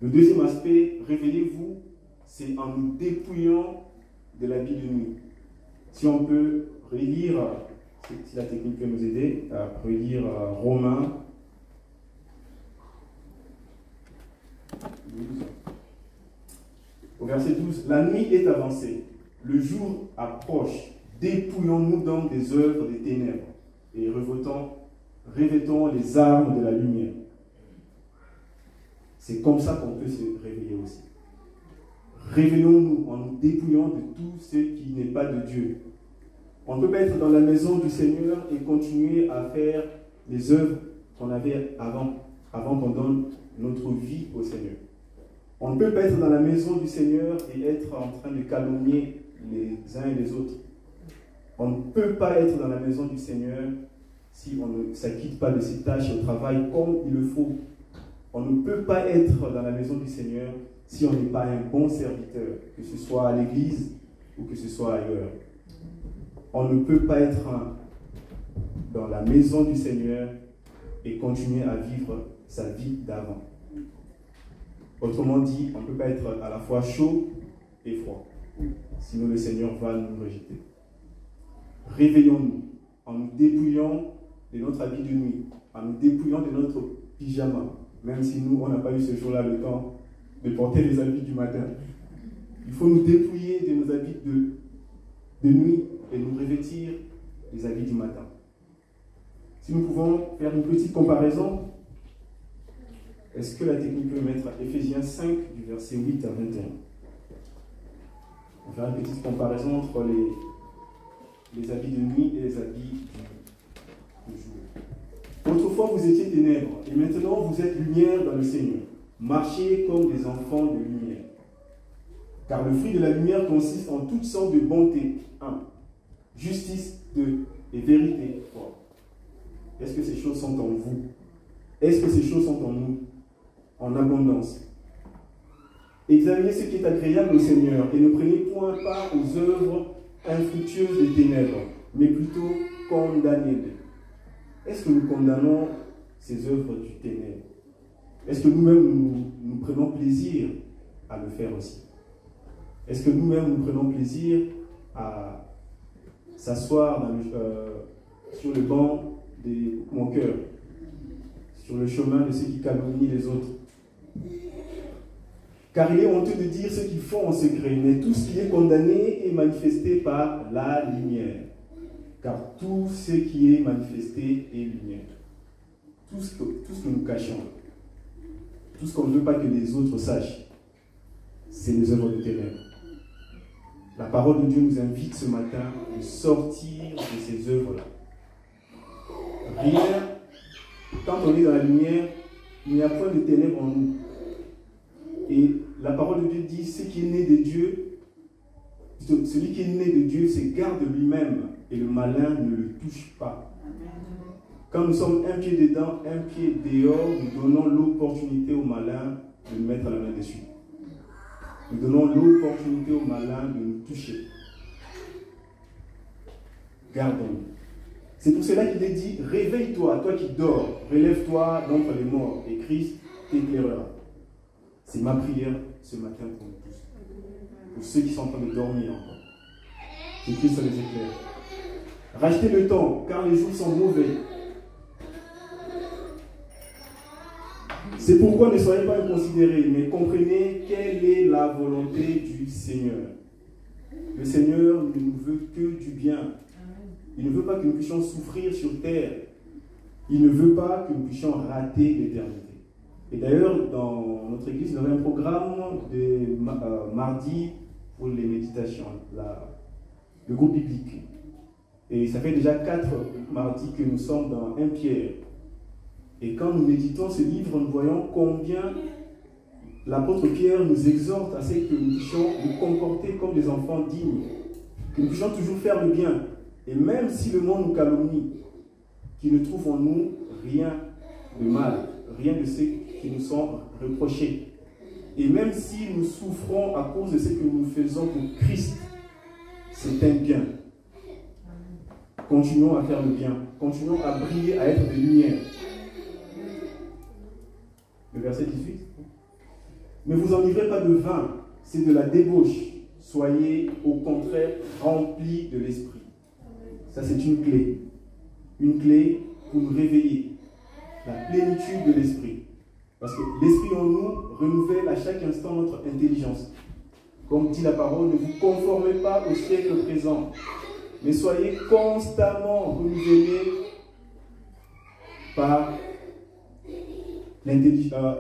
Le deuxième aspect, réveillez-vous, c'est en nous dépouillant de l'habit de nuit. Si on peut relire, si la technique peut nous aider, à relire Romains 12. Au verset 12, la nuit est avancée, le jour approche, dépouillons-nous donc des œuvres des ténèbres et revêtons les armes de la lumière. C'est comme ça qu'on peut se réveiller aussi. Réveillons-nous en nous dépouillant de tout ce qui n'est pas de Dieu. On ne peut pas être dans la maison du Seigneur et continuer à faire les œuvres qu'on avait avant qu'on donne notre vie au Seigneur. On ne peut pas être dans la maison du Seigneur et être en train de calomnier les uns et les autres. On ne peut pas être dans la maison du Seigneur si on ne s'acquitte pas de ses tâches au travail comme il le faut. On ne peut pas être dans la maison du Seigneur si on n'est pas un bon serviteur, que ce soit à l'église ou que ce soit ailleurs. On ne peut pas être dans la maison du Seigneur et continuer à vivre sa vie d'avant. Autrement dit, on ne peut pas être à la fois chaud et froid, sinon le Seigneur va nous rejeter. Réveillons-nous en nous dépouillant de notre habit de nuit, en nous dépouillant de notre pyjama, même si nous, on n'a pas eu ce jour-là le temps de porter les habits du matin. Il faut nous dépouiller de nos habits de nuit et nous revêtir des habits du matin. Si nous pouvons faire une petite comparaison, est-ce que la technique peut mettre Éphésiens 5 du verset 8 à 21? On va faire une petite comparaison entre les habits de nuit et les habits du jour. Autrefois vous étiez ténèbres et maintenant vous êtes lumière dans le Seigneur. Marchez comme des enfants de lumière. Car le fruit de la lumière consiste en toutes sortes de bonté, 1, justice, 2, et vérité, 3. Est-ce que ces choses sont en vous? Est-ce que ces choses sont en nous? En abondance. Examinez ce qui est agréable au Seigneur et ne prenez point part aux œuvres infructueuses des ténèbres, mais plutôt condamnez-les. Est-ce que nous condamnons ces œuvres du ténèbre? Est-ce que nous-mêmes nous prenons plaisir à le faire aussi? Est-ce que nous-mêmes nous prenons plaisir à s'asseoir sur le banc des moqueurs, sur le chemin de ceux qui calomnient les autres? Car il est honteux de dire ce qu'ils font en secret, mais tout ce qui est condamné est manifesté par la lumière. Car tout ce qui est manifesté est lumière. Tout ce que nous cachons, tout ce qu'on ne veut pas que les autres sachent, c'est les œuvres de ténèbres. La parole de Dieu nous invite ce matin de sortir de ces œuvres-là. Rien, quand on est dans la lumière, il n'y a point de ténèbres en nous. Et la parole de Dieu dit, ce qui est né de Dieu, celui qui est né de Dieu se garde lui-même et le malin ne le touche pas. Quand nous sommes un pied dedans, un pied dehors, nous donnons l'opportunité au malin de nous mettre la main dessus. Nous donnons l'opportunité au malin de nous toucher. Gardons-nous. C'est pour cela qu'il est dit, réveille-toi, toi qui dors, relève-toi d'entre les morts, et Christ t'éclairera. C'est ma prière ce matin pour nous tous. Pour ceux qui sont en train de dormir encore. Que Christ les éclaire. Rachetez le temps, car les jours sont mauvais. C'est pourquoi ne soyez pas inconsidérés, mais comprenez quelle est la volonté du Seigneur. Le Seigneur ne nous veut que du bien. Il ne veut pas que nous puissions souffrir sur terre. Il ne veut pas que nous puissions rater l'éternité. Et d'ailleurs, dans notre église, nous avons un programme de mardi pour les méditations, le groupe biblique. Et ça fait déjà 4 mardis que nous sommes dans 1 Pierre. Et quand nous méditons ce livre, nous voyons combien l'apôtre Pierre nous exhorte à ce que nous puissions nous comporter comme des enfants dignes, que nous puissions toujours faire le bien. Et même si le monde nous calomnie, qu'il ne trouve en nous rien de mal, rien de ce qui nous sont reprochés. Et même si nous souffrons à cause de ce que nous faisons pour Christ, c'est un bien. Continuons à faire le bien. Continuons à briller, à être des lumières. Le verset 18. Ne vous enivrez pas de vin, c'est de la débauche. Soyez au contraire remplis de l'esprit. Ça, c'est une clé. Une clé pour nous réveiller. La plénitude de l'esprit. Parce que l'esprit en nous renouvelle à chaque instant notre intelligence. Comme dit la parole, ne vous conformez pas au siècle présent, mais soyez constamment renouvelés par l'intelligence.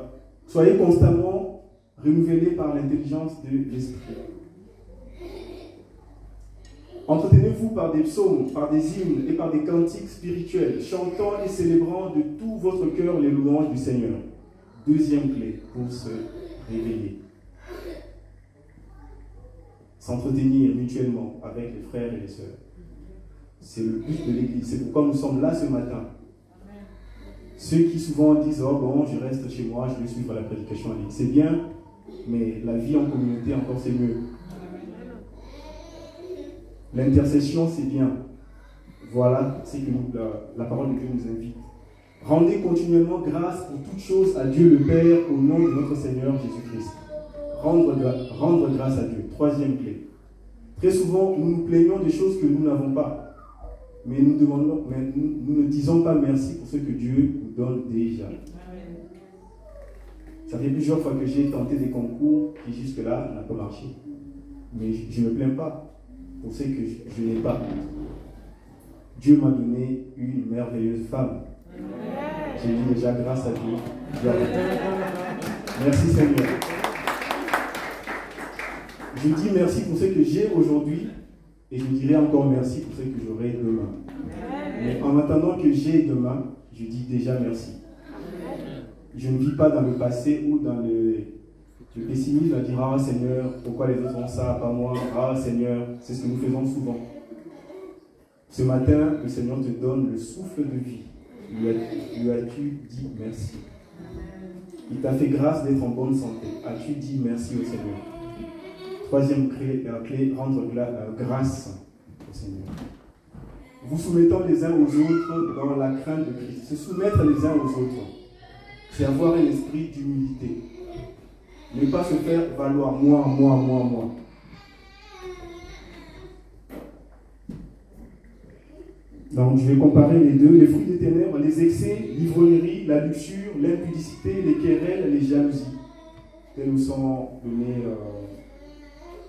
Soyez constamment renouvelés par l'intelligence de l'esprit. Entretenez-vous par des psaumes, par des hymnes et par des cantiques spirituels, chantant et célébrant de tout votre cœur les louanges du Seigneur. Deuxième clé pour se réveiller. S'entretenir mutuellement avec les frères et les sœurs. C'est le but de l'Église. C'est pourquoi nous sommes là ce matin. Ceux qui souvent disent « Oh bon, je reste chez moi, je vais suivre la prédication en ligne ». C'est bien, mais la vie en communauté encore c'est mieux. L'intercession c'est bien. Voilà ce que la parole de Dieu nous invite. Rendez continuellement grâce pour toutes choses à Dieu le Père au nom de notre Seigneur Jésus-Christ. Rendre grâce à Dieu. Troisième clé. Très souvent, nous nous plaignons des choses que nous n'avons pas. Mais nous ne disons pas merci pour ce que Dieu nous donne déjà. Ça fait plusieurs fois que j'ai tenté des concours qui jusque-là n'ont pas marché. Mais je ne me plains pas pour ce que je n'ai pas. Dieu m'a donné une merveilleuse femme. J'ai dit déjà grâce à Dieu. Merci Seigneur. Je dis merci pour ce que j'ai aujourd'hui et je dirai encore merci pour ce que j'aurai demain. Mais en attendant que j'ai demain, je dis déjà merci. Je ne vis pas dans le passé ou dans le pessimisme à dire « Ah Seigneur, pourquoi les autres font ça, pas moi? Ah Seigneur, c'est ce que nous faisons souvent. » Ce matin, le Seigneur te donne le souffle de vie. Lui as-tu dit merci? Il t'a fait grâce d'être en bonne santé. As-tu dit merci au Seigneur? Troisième clé, rendre grâce au Seigneur. Vous soumettant les uns aux autres dans la crainte de Christ. Se soumettre les uns aux autres, c'est avoir un esprit d'humilité. Ne pas se faire valoir moi. Donc je vais comparer les deux. Les fruits des ténèbres, les excès, l'ivrognerie, la luxure, l'impudicité, les querelles, les jalousies. Tels nous sont donnés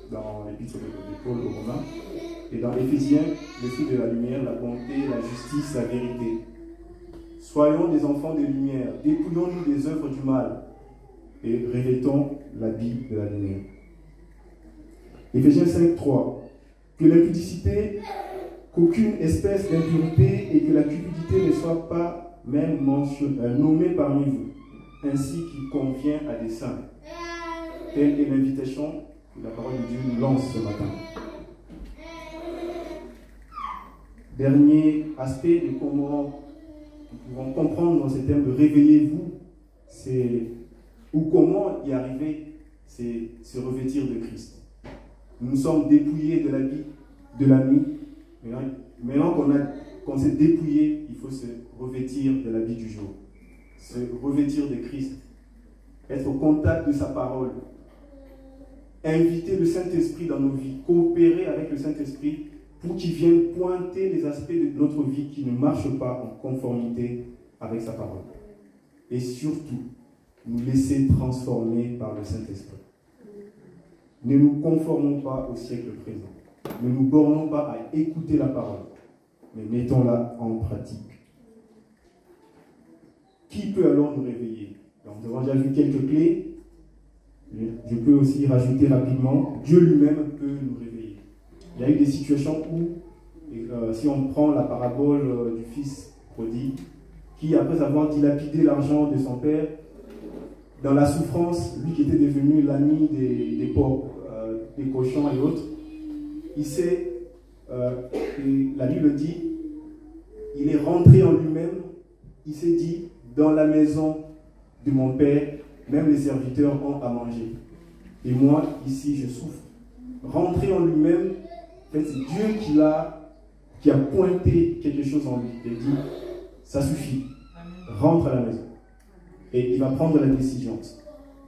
dans l'épître de Paul aux Romains. Et dans Éphésiens, les fruits de la lumière, la bonté, la justice, la vérité. Soyons des enfants de lumière, dépouillons-nous des œuvres du mal et revêtons l'habit de la lumière. Éphésiens 5:3. Que l'impudicité, qu'aucune espèce d'impureté et que la cupidité ne soit pas même nommée parmi vous, ainsi qu'il convient à des saints. Telle est l'invitation que la parole de Dieu nous lance ce matin. Dernier aspect de comment nous pouvons comprendre dans ce thème de réveillez-vous, ou comment y arriver, c'est se revêtir de Christ. Nous sommes dépouillés de l'habit de la nuit. Maintenant qu'on s'est dépouillé, il faut se revêtir de l'habit du jour. Se revêtir de Christ. Être au contact de sa parole. Inviter le Saint-Esprit dans nos vies. Coopérer avec le Saint-Esprit pour qu'il vienne pointer les aspects de notre vie qui ne marchent pas en conformité avec sa parole. Et surtout, nous laisser transformer par le Saint-Esprit. Ne nous conformons pas au siècle présent. Ne nous bornons pas à écouter la parole, mais mettons-la en pratique. Qui peut alors nous réveiller? Donc, nous avons déjà vu quelques clés. Je peux aussi rajouter rapidement, Dieu lui-même peut nous réveiller. Il y a eu des situations où, si on prend la parabole du fils prodigue, qui après avoir dilapidé l'argent de son père, dans la souffrance, lui qui était devenu l'ami des pauvres, des cochons et autres, il s'est, la Bible dit, il est rentré en lui-même, il s'est dit, dans la maison de mon père, même les serviteurs ont à manger. Et moi, ici, je souffre. Rentré en lui-même, en fait, c'est Dieu qui a pointé quelque chose en lui. Il dit, ça suffit, rentre à la maison. Et il va prendre la décision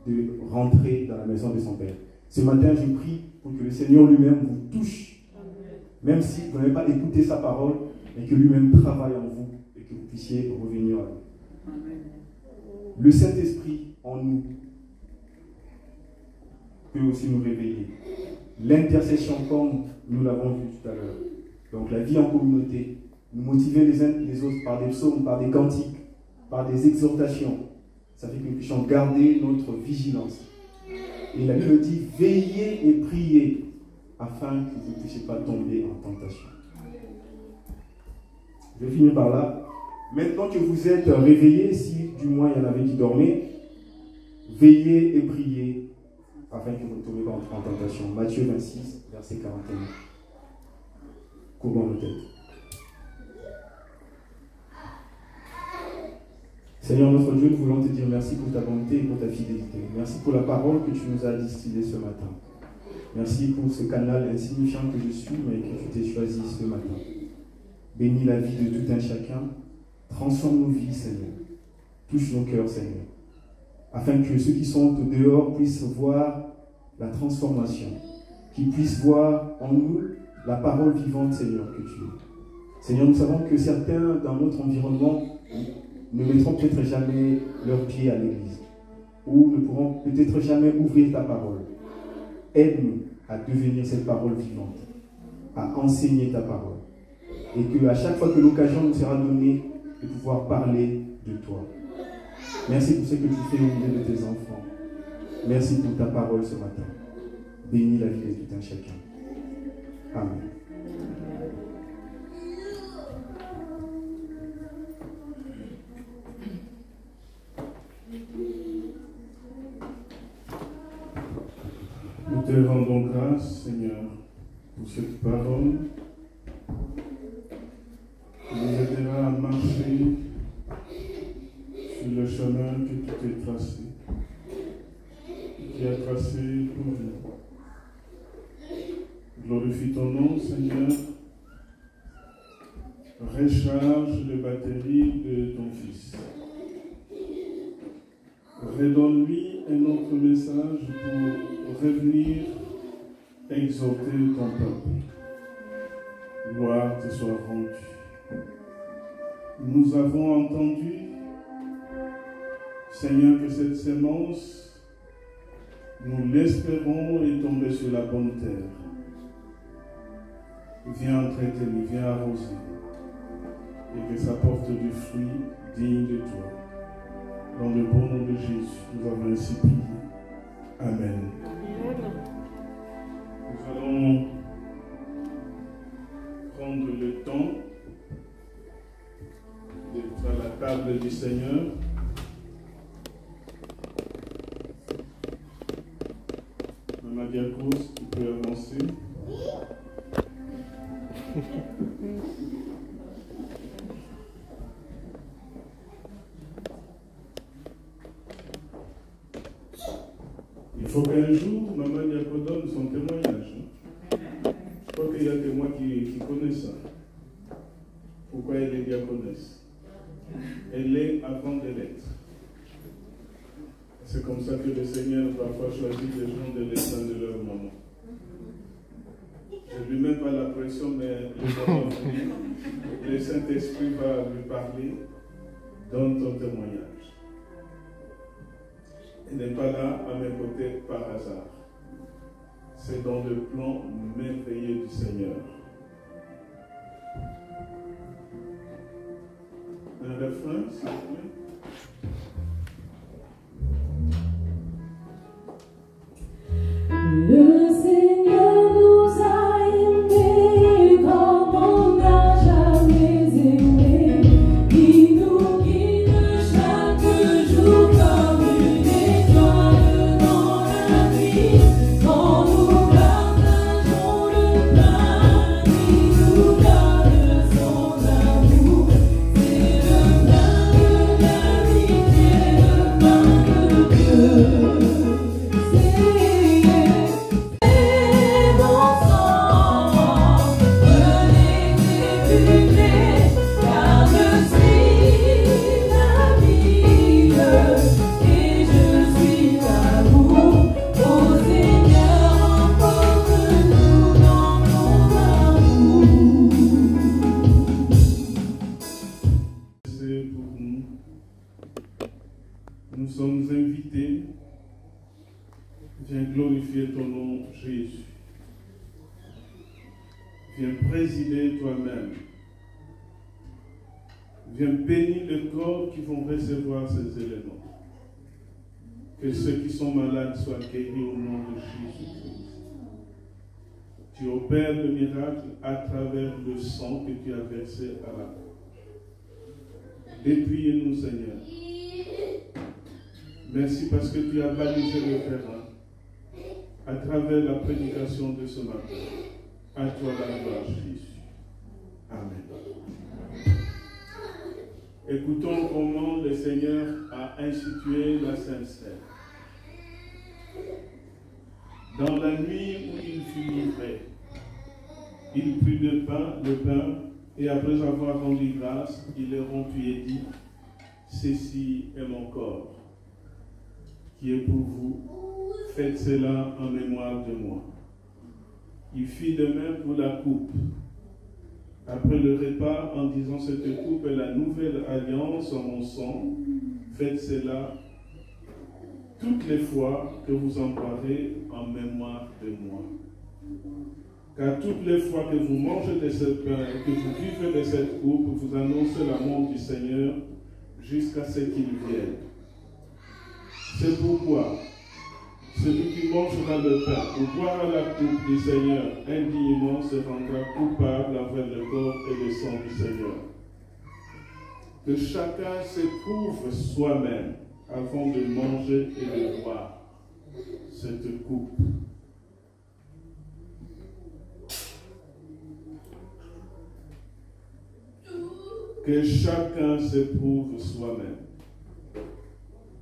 de rentrer dans la maison de son père. Ce matin, je prie pour que le Seigneur lui-même vous touche, même si vous n'avez pas écouté sa parole, mais que lui-même travaille en vous et que vous puissiez revenir à lui. Le Saint-Esprit en nous peut aussi nous réveiller. L'intercession, comme nous l'avons vu tout à l'heure. Donc la vie en communauté, nous motiver les uns les autres par des psaumes, par des cantiques, par des exhortations. Ça fait que nous puissions garder notre vigilance. Et la Bible dit, veillez et priez afin que vous ne puissiez pas tomber en tentation. Je vais finir par là. Maintenant que vous êtes réveillés, si du moins il y en avait qui dormaient, veillez et priez afin que vous ne tombiez pas en tentation. Matthieu 26, verset 41. Courbons nos têtes. Seigneur notre Dieu, nous voulons te dire merci pour ta bonté et pour ta fidélité. Merci pour la parole que tu nous as distillée ce matin. Merci pour ce canal insignifiant que je suis, mais que tu t'es choisi ce matin. Bénis la vie de tout un chacun. Transforme nos vies, Seigneur. Touche nos cœurs, Seigneur. Afin que ceux qui sont au dehors puissent voir la transformation, qu'ils puissent voir en nous la parole vivante, Seigneur, que tu es. Seigneur, nous savons que certains dans notre environnement ne mettront peut-être jamais leurs pieds à l'église, ou ne pourront peut-être jamais ouvrir ta parole. Aide-nous à devenir cette parole vivante, à enseigner ta parole. Et qu'à chaque fois que l'occasion nous sera donnée de pouvoir parler de toi. Merci pour ce que tu fais au milieu de tes enfants. Merci pour ta parole ce matin. Bénis la vie de tout un chacun. Amen. Nous te rendons grâce, Seigneur, pour cette parole qui nous aidera à marcher sur le chemin que tu t'es tracé, qui a tracé pour nous. Glorifie ton nom, Seigneur. Recharge les batteries de ton Fils. Redonne-lui un autre message pour revenir exhorter ton peuple. Gloire te soit rendue. Nous avons entendu, Seigneur, que cette sémence, nous l'espérons, est tombée sur la bonne terre. Viens entretenir, viens arroser, et que ça porte du fruit digne de toi. Dans le bon nom de Jésus, nous avons ainsi prié. Amen. Nous allons prendre le temps d'être à la table du Seigneur. Maman Diakos, tu peux avancer. Il faut qu'un jour, Maman Diako donne son témoignage. Je crois qu'il y a que moi qui connais ça. Pourquoi elle est diaconesse? Elle est avant de l'être. C'est comme ça que le Seigneur parfois choisit les gens de l'état de leur maman. Je ne lui mets pas la pression, mais le Saint-Esprit va lui parler. Donne ton témoignage. Elle n'est pas là à mes côtés par hasard. C'est dans le plan merveilleux du Seigneur. Un refrain, s'il vous plaît. Le Seigneur nous a aimés comme on n'a jamais aimé. Il nous guide chaque jour comme une étoile dans la nuit. Quand nous partageons le pain, il nous donne son amour. C'est le pain de l'amitié, le pain de Dieu. Nous sommes invités. Viens glorifier ton nom, Jésus. Viens présider toi-même. Viens bénir les corps qui vont recevoir ces éléments. Que ceux qui sont malades soient guéris au nom de Jésus-Christ. Tu opères le miracle à travers le sang que tu as versé à la croix. Dépouille-nous, Seigneur. Merci parce que tu as balisé le terrain à travers la prédication de ce matin. À toi la gloire, Jésus. Amen. Écoutons comment le Seigneur a institué la Sainte Seine. Dans la nuit où il fut livré, il prit le pain Et après avoir rendu grâce, il les rompit et dit, ceci est mon corps, qui est pour vous. Faites cela en mémoire de moi. Il fit de même pour la coupe. Après le repas, en disant, cette coupe est la nouvelle alliance en mon sang. Faites cela toutes les fois que vous en boirez en mémoire de moi. Car toutes les fois que vous mangez de ce pain et que vous buvez de cette coupe, vous annoncez la mort du Seigneur jusqu'à ce qu'il vienne. C'est pourquoi celui qui mangera le pain ou boira la coupe du Seigneur indignement se rendra coupable envers le corps et le sang du Seigneur. Que chacun s'éprouve soi-même avant de manger et de boire cette coupe. Que chacun s'éprouve soi-même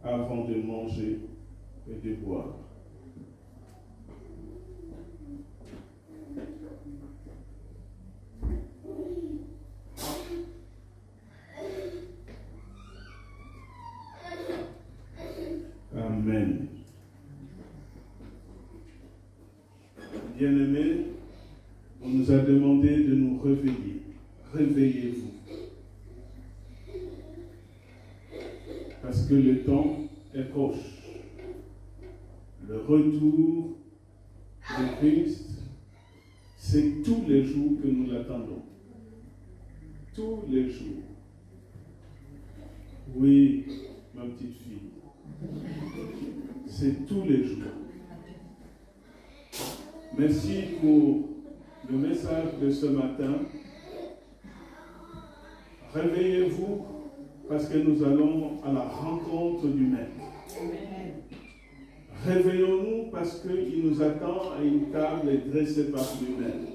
avant de manger et de boire. Amen. Bien-aimés, on nous a demandé de nous réveiller. Réveillez-vous. Parce que le temps est proche. Le retour de Christ, c'est tous les jours que nous l'attendons. Tous les jours. Oui, ma petite fille. C'est tous les jours. Merci pour le message de ce matin. Réveillez-vous parce que nous allons à la rencontre du Maître. Réveillons-nous parce qu'il nous attend à une table dressée par lui-même.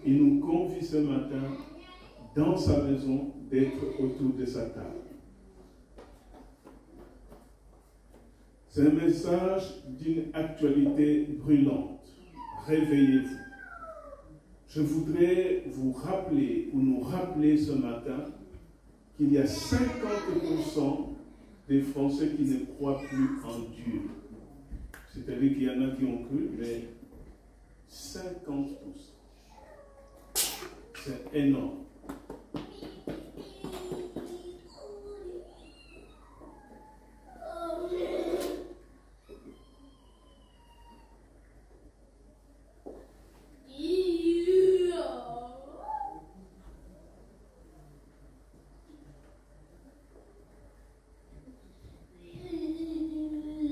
Il nous convie ce matin dans sa maison d'être autour de sa table. C'est un message d'une actualité brûlante. Réveillez-vous. Je voudrais vous rappeler ou nous rappeler ce matin qu'il y a 50% des Français qui ne croient plus en Dieu. C'est-à-dire qu'il y en a qui ont cru, mais 50%. C'est énorme.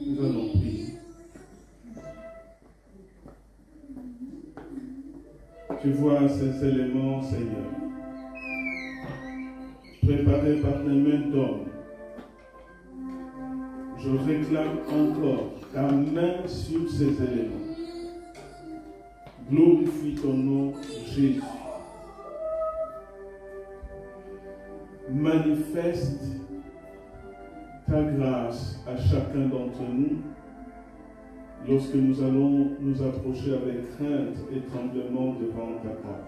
Nous allons prier. Tu vois ces éléments, Seigneur, préparés par les mains d'hommes. Je réclame encore ta main sur ces éléments. Glorifie ton nom, Jésus. Manifeste ta grâce à chacun d'entre nous lorsque nous allons nous approcher avec crainte et tremblement devant ta table.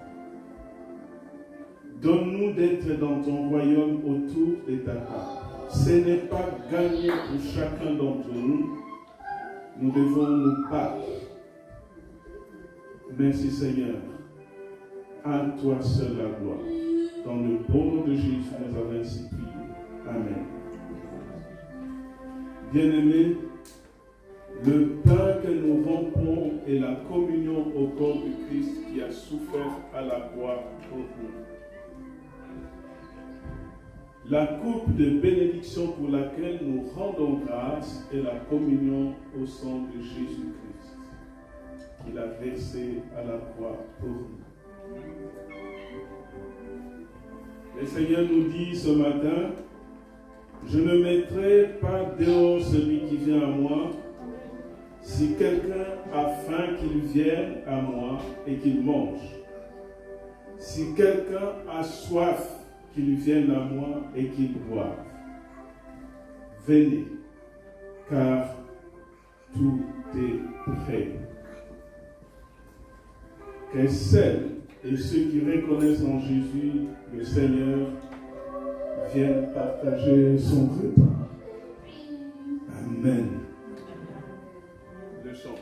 Donne-nous d'être dans ton royaume autour de ta table. Ce n'est pas gagné pour chacun d'entre nous. Nous devons nous battre. Merci Seigneur. À toi seul la gloire. Dans le bon nom de Jésus, nous avons ainsi prié. Amen. Bien-aimés, le pain que nous rompons est la communion au corps du Christ qui a souffert à la croix pour nous. La coupe de bénédiction pour laquelle nous rendons grâce est la communion au sang de Jésus-Christ qu'il a versé à la croix pour nous. Le Seigneur nous dit ce matin, je ne mettrai pas dehors celui qui vient à moi. Si quelqu'un a faim, qu'il vienne à moi et qu'il mange. Si quelqu'un a soif, qu'il vienne à moi et qu'il boive. Venez, car tout est prêt. Que celles Et ceux qui reconnaissent en Jésus le Seigneur viennent partager son repas. Amen. Le chant.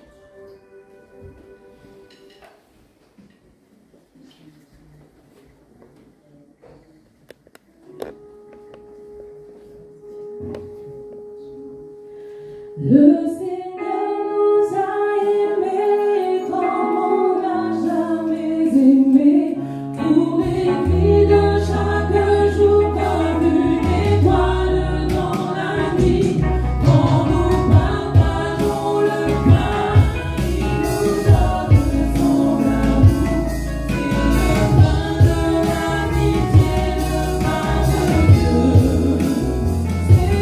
Le Seigneur nous a aimés comme on n'a jamais aimé. Pour l'écrit de chaque jour comme une étoile dans la nuit. Quand nous partageons le pain, il nous donne son amour. C'est le pain de l'amitié, le pain de Dieu. C'est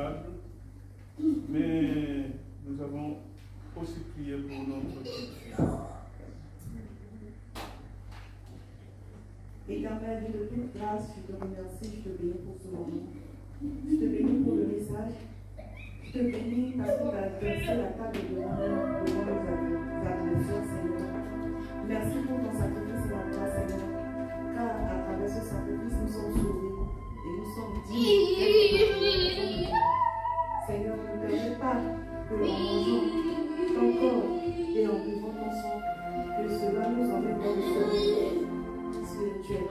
table, mais nous avons aussi prié pour notre petite fille. Éternel Dieu de toute grâce, je te remercie, je te bénis pour ce moment. Je te bénis pour le message. Je te bénis parce que tu as dressé la table devant nos adversaires, Seigneur. Merci pour ton sacrifice et la croix, Seigneur. Car à travers ce sacrifice, nous sommes sauvés et nous sommes dignes. Seigneur, ne permets pas que en mangeant ton corps et en buvant ton sang, que cela nous emmène dans le sommeil spirituel.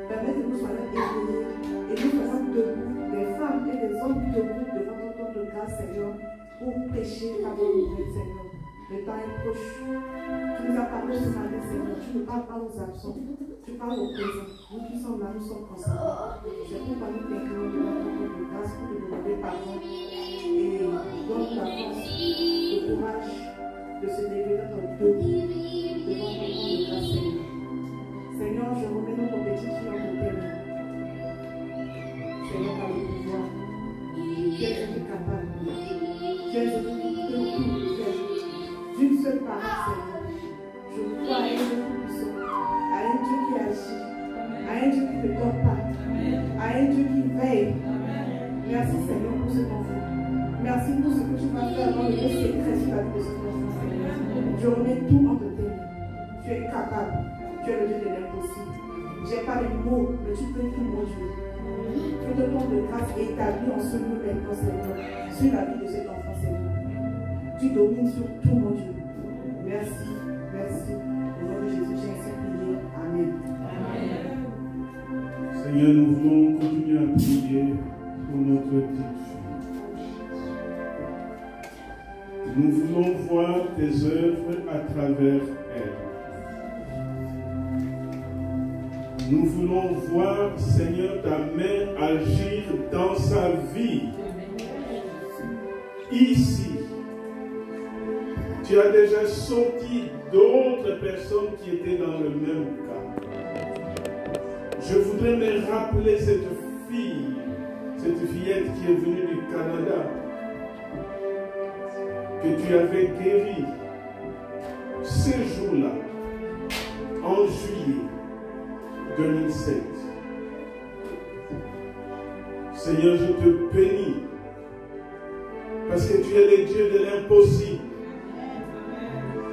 Permets que nous soyons éveillés et nous soyons debout, des femmes et des hommes debout devant ton trône de grâce, Seigneur, pour pécher ta bonne nouvelle, Seigneur. Le temps est proche. Tu nous as parlé ce matin, Seigneur. Tu ne parles pas aux absents. Tu parles aux présents. Nous qui sommes là, nous sommes concentrés. C'est pourquoi nous t'inclinons devant ton trône de grâce pour te demander pardon. Et donne la force, le courage de se lever dans ton dos devant ton trône de grâce, Seigneur. Seigneur, je remets notre petite fille entre tes mains. Seigneur, par le pouvoir, tu es capable. Tu es celui qui peut tout faire. D'une seule parole, Seigneur. Je crois à un Dieu puissant, à un Dieu qui agit, à un Dieu qui ne dort pas, à un Dieu qui veille. Merci, Seigneur, pour cet enfant. Merci pour ce que tu vas faire dans le secret sur la vie de cet enfant, Seigneur. Je remets tout entre tes mains. Tu es capable. Tu es le Dieu de l'impossible. Je n'ai pas les mots, mais tu peux tout, mon Dieu. Que ton nom de grâce est établi en ce lieu maintenant, Seigneur, sur la vie de cet enfant, Seigneur. Tu domines sur tout, mon Dieu. Merci, merci. Au nom de Jésus, j'ai ainsi prié. Amen. Seigneur, nous voulons continuer à prier pour notre petite fille. Nous voulons voir tes œuvres à travers elle. Nous voulons voir, Seigneur, ta main agir dans sa vie. Ici, tu as déjà sorti d'autres personnes qui étaient dans le même cas. Je voudrais me rappeler cette fillette qui est venue du Canada, que tu avais guérie ce jour-là, en juillet 2007. Seigneur, je te bénis parce que tu es le Dieu de l'impossible.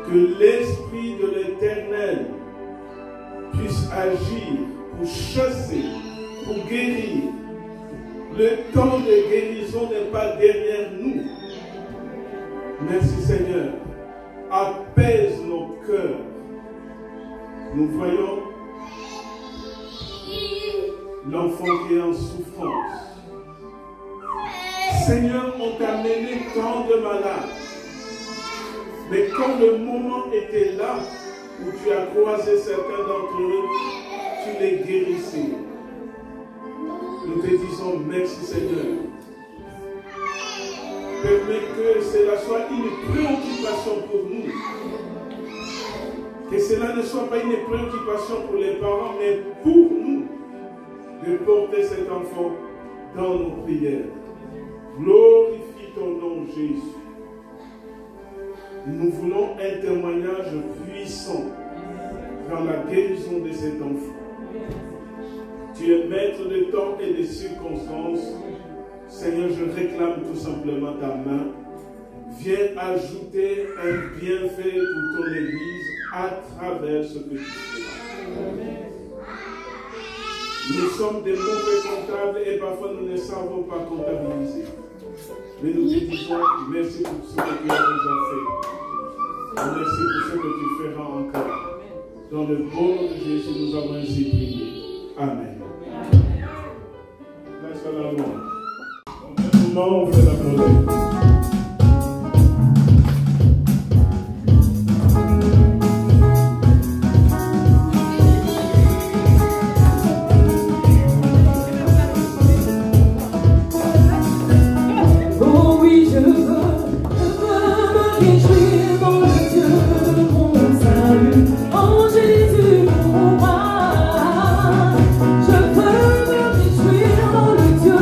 Que l'Esprit de l'Éternel puisse agir pour chasser, pour guérir. Le temps de guérison n'est pas derrière nous. Merci Seigneur. Apaise nos cœurs. Nous voyons l'enfant qui est en souffrance. Seigneur, on t'a mené tant de malades. Mais quand le moment était là, où tu as croisé certains d'entre eux, tu les guérissais. Nous te disons merci Seigneur. Permets que cela soit une préoccupation pour nous. Que cela ne soit pas une préoccupation pour les parents, mais pour nous, de porter cet enfant dans nos prières. Glorifie ton nom Jésus. Nous voulons un témoignage puissant dans la guérison de cet enfant. Tu es maître de temps et de circonstances. Seigneur, je réclame tout simplement ta main. Viens ajouter un bienfait pour ton Église à travers ce que tu fais. Nous sommes des mauvais comptables et parfois nous ne savons pas comptabiliser. Mais nous te disons merci pour ce que tu as déjà fait. Merci pour ce que tu feras encore. Dans le nom de Jésus, nous avons ainsi prié. Amen. Place à la louange. Maintenant, on fait la prière. Je veux me réjouir dans le Dieu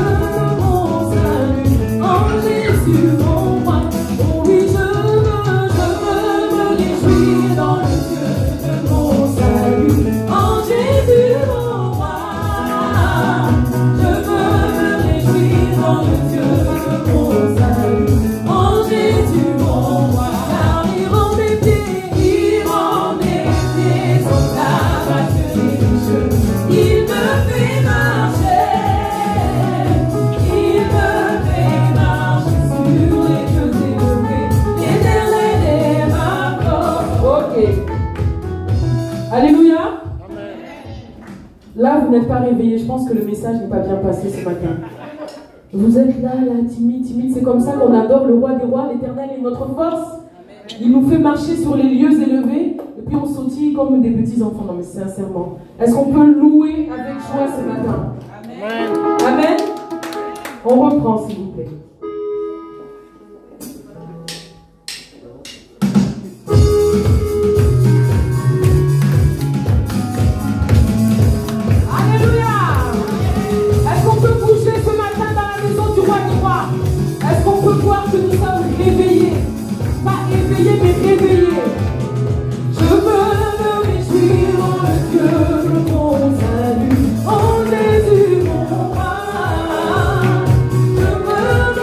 vous n'êtes pas réveillés. Je pense que le message n'est pas bien passé ce matin. Vous êtes là, timide, timide. C'est comme ça qu'on adore le roi des rois. L'Éternel est notre force. Il nous fait marcher sur les lieux élevés. Et puis on sautille comme des petits enfants. Non mais sincèrement. Est-ce qu'on peut louer avec joie ce matin? Amen. Amen. On reprend s'il vous plaît. Que nous sommes réveillés, pas éveillés mais réveillés. Je veux me réjouir dans le Dieu de mon salut, en Jésus mon roi. Je veux me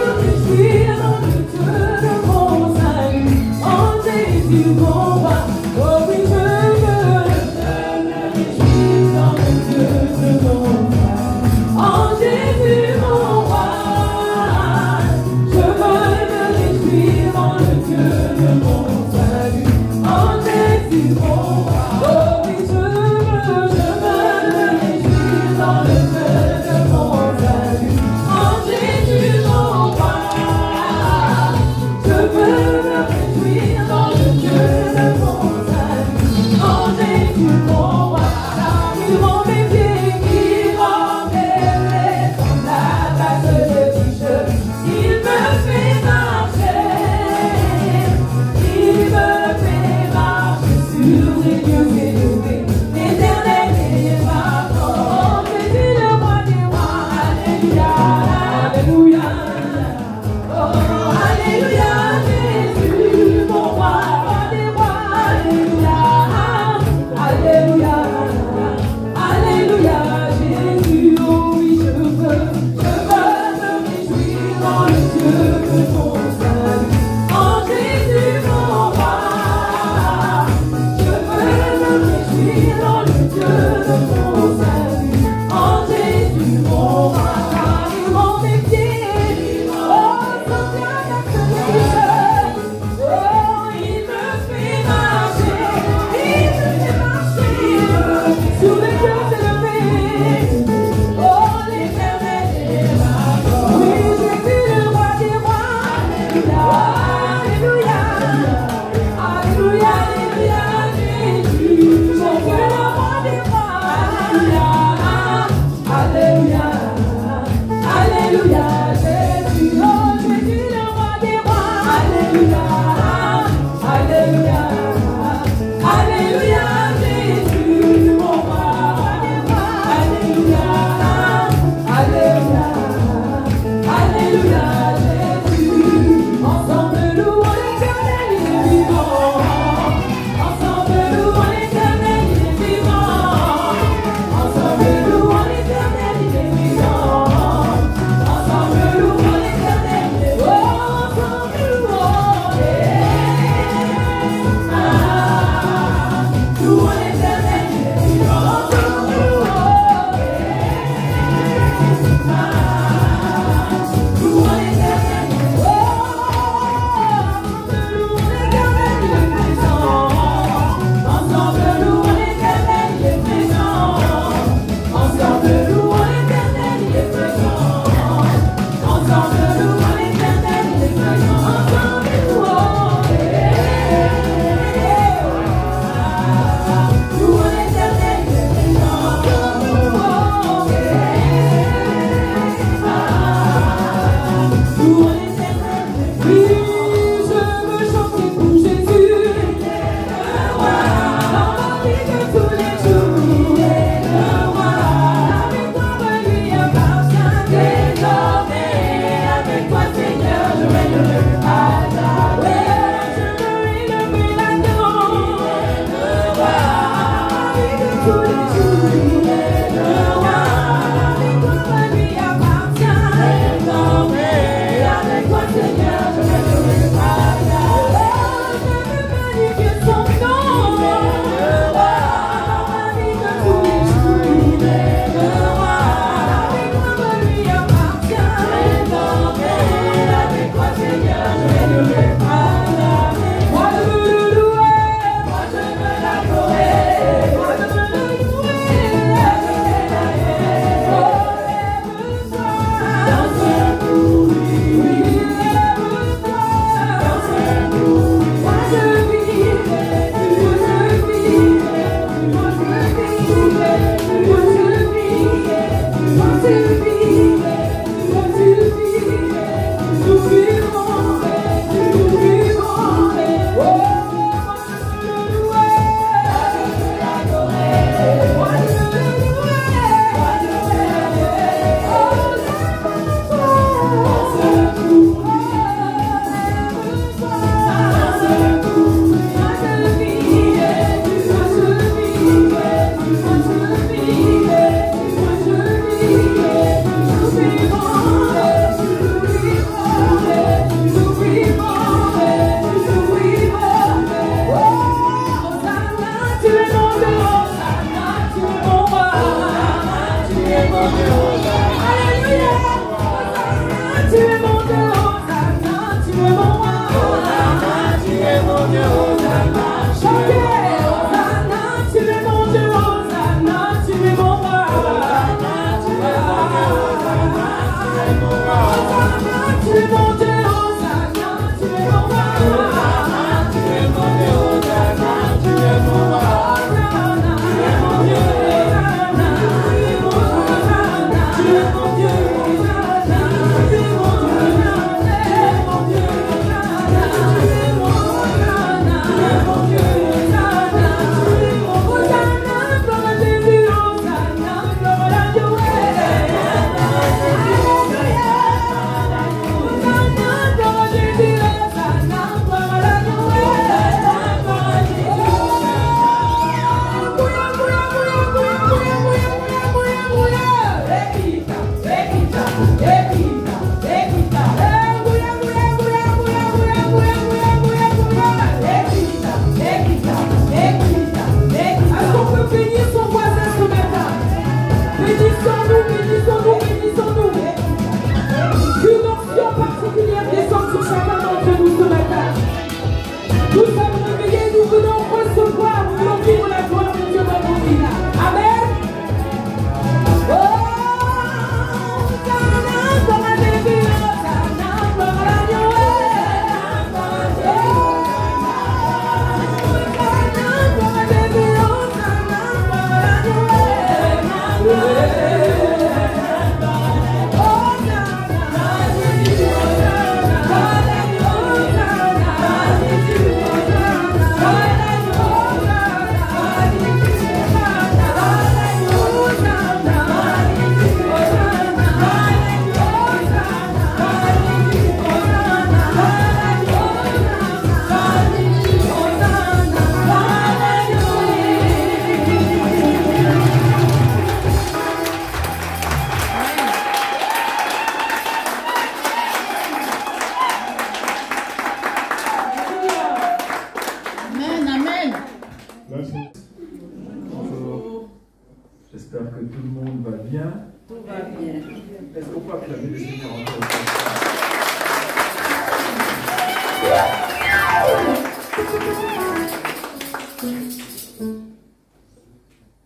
faut acclamer le Seigneur encore une fois.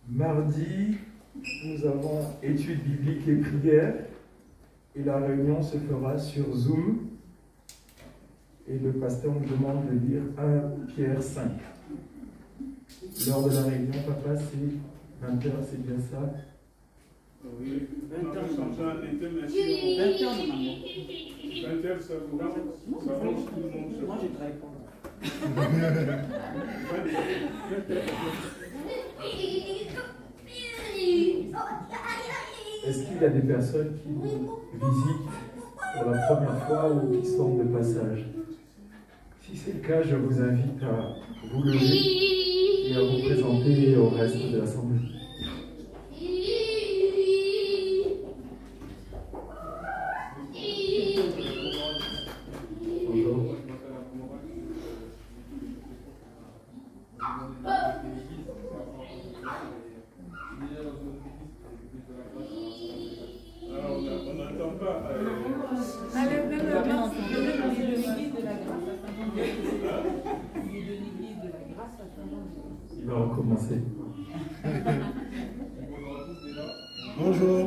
Mardi, nous avons études bibliques et prières. Et la réunion se fera sur Zoom. Et le pasteur nous demande de lire 1 Pierre 5. Lors de la réunion, papa, c'est 20h, c'est bien ça? Oui, 20 heures. 20 heures, normalement. 20 heures, ça vous range tout le monde. Moi, je travaille pas. Est-ce qu'il y a des personnes qui nous visitent pour la première fois ou qui sont de passage? Si c'est le cas, je vous invite à vous lever et à vous présenter au reste de l'assemblée. Bonjour. On n'entend pas. Allez, de l'église de la grâce à Saint-Jean. Il va recommencer. Bonjour.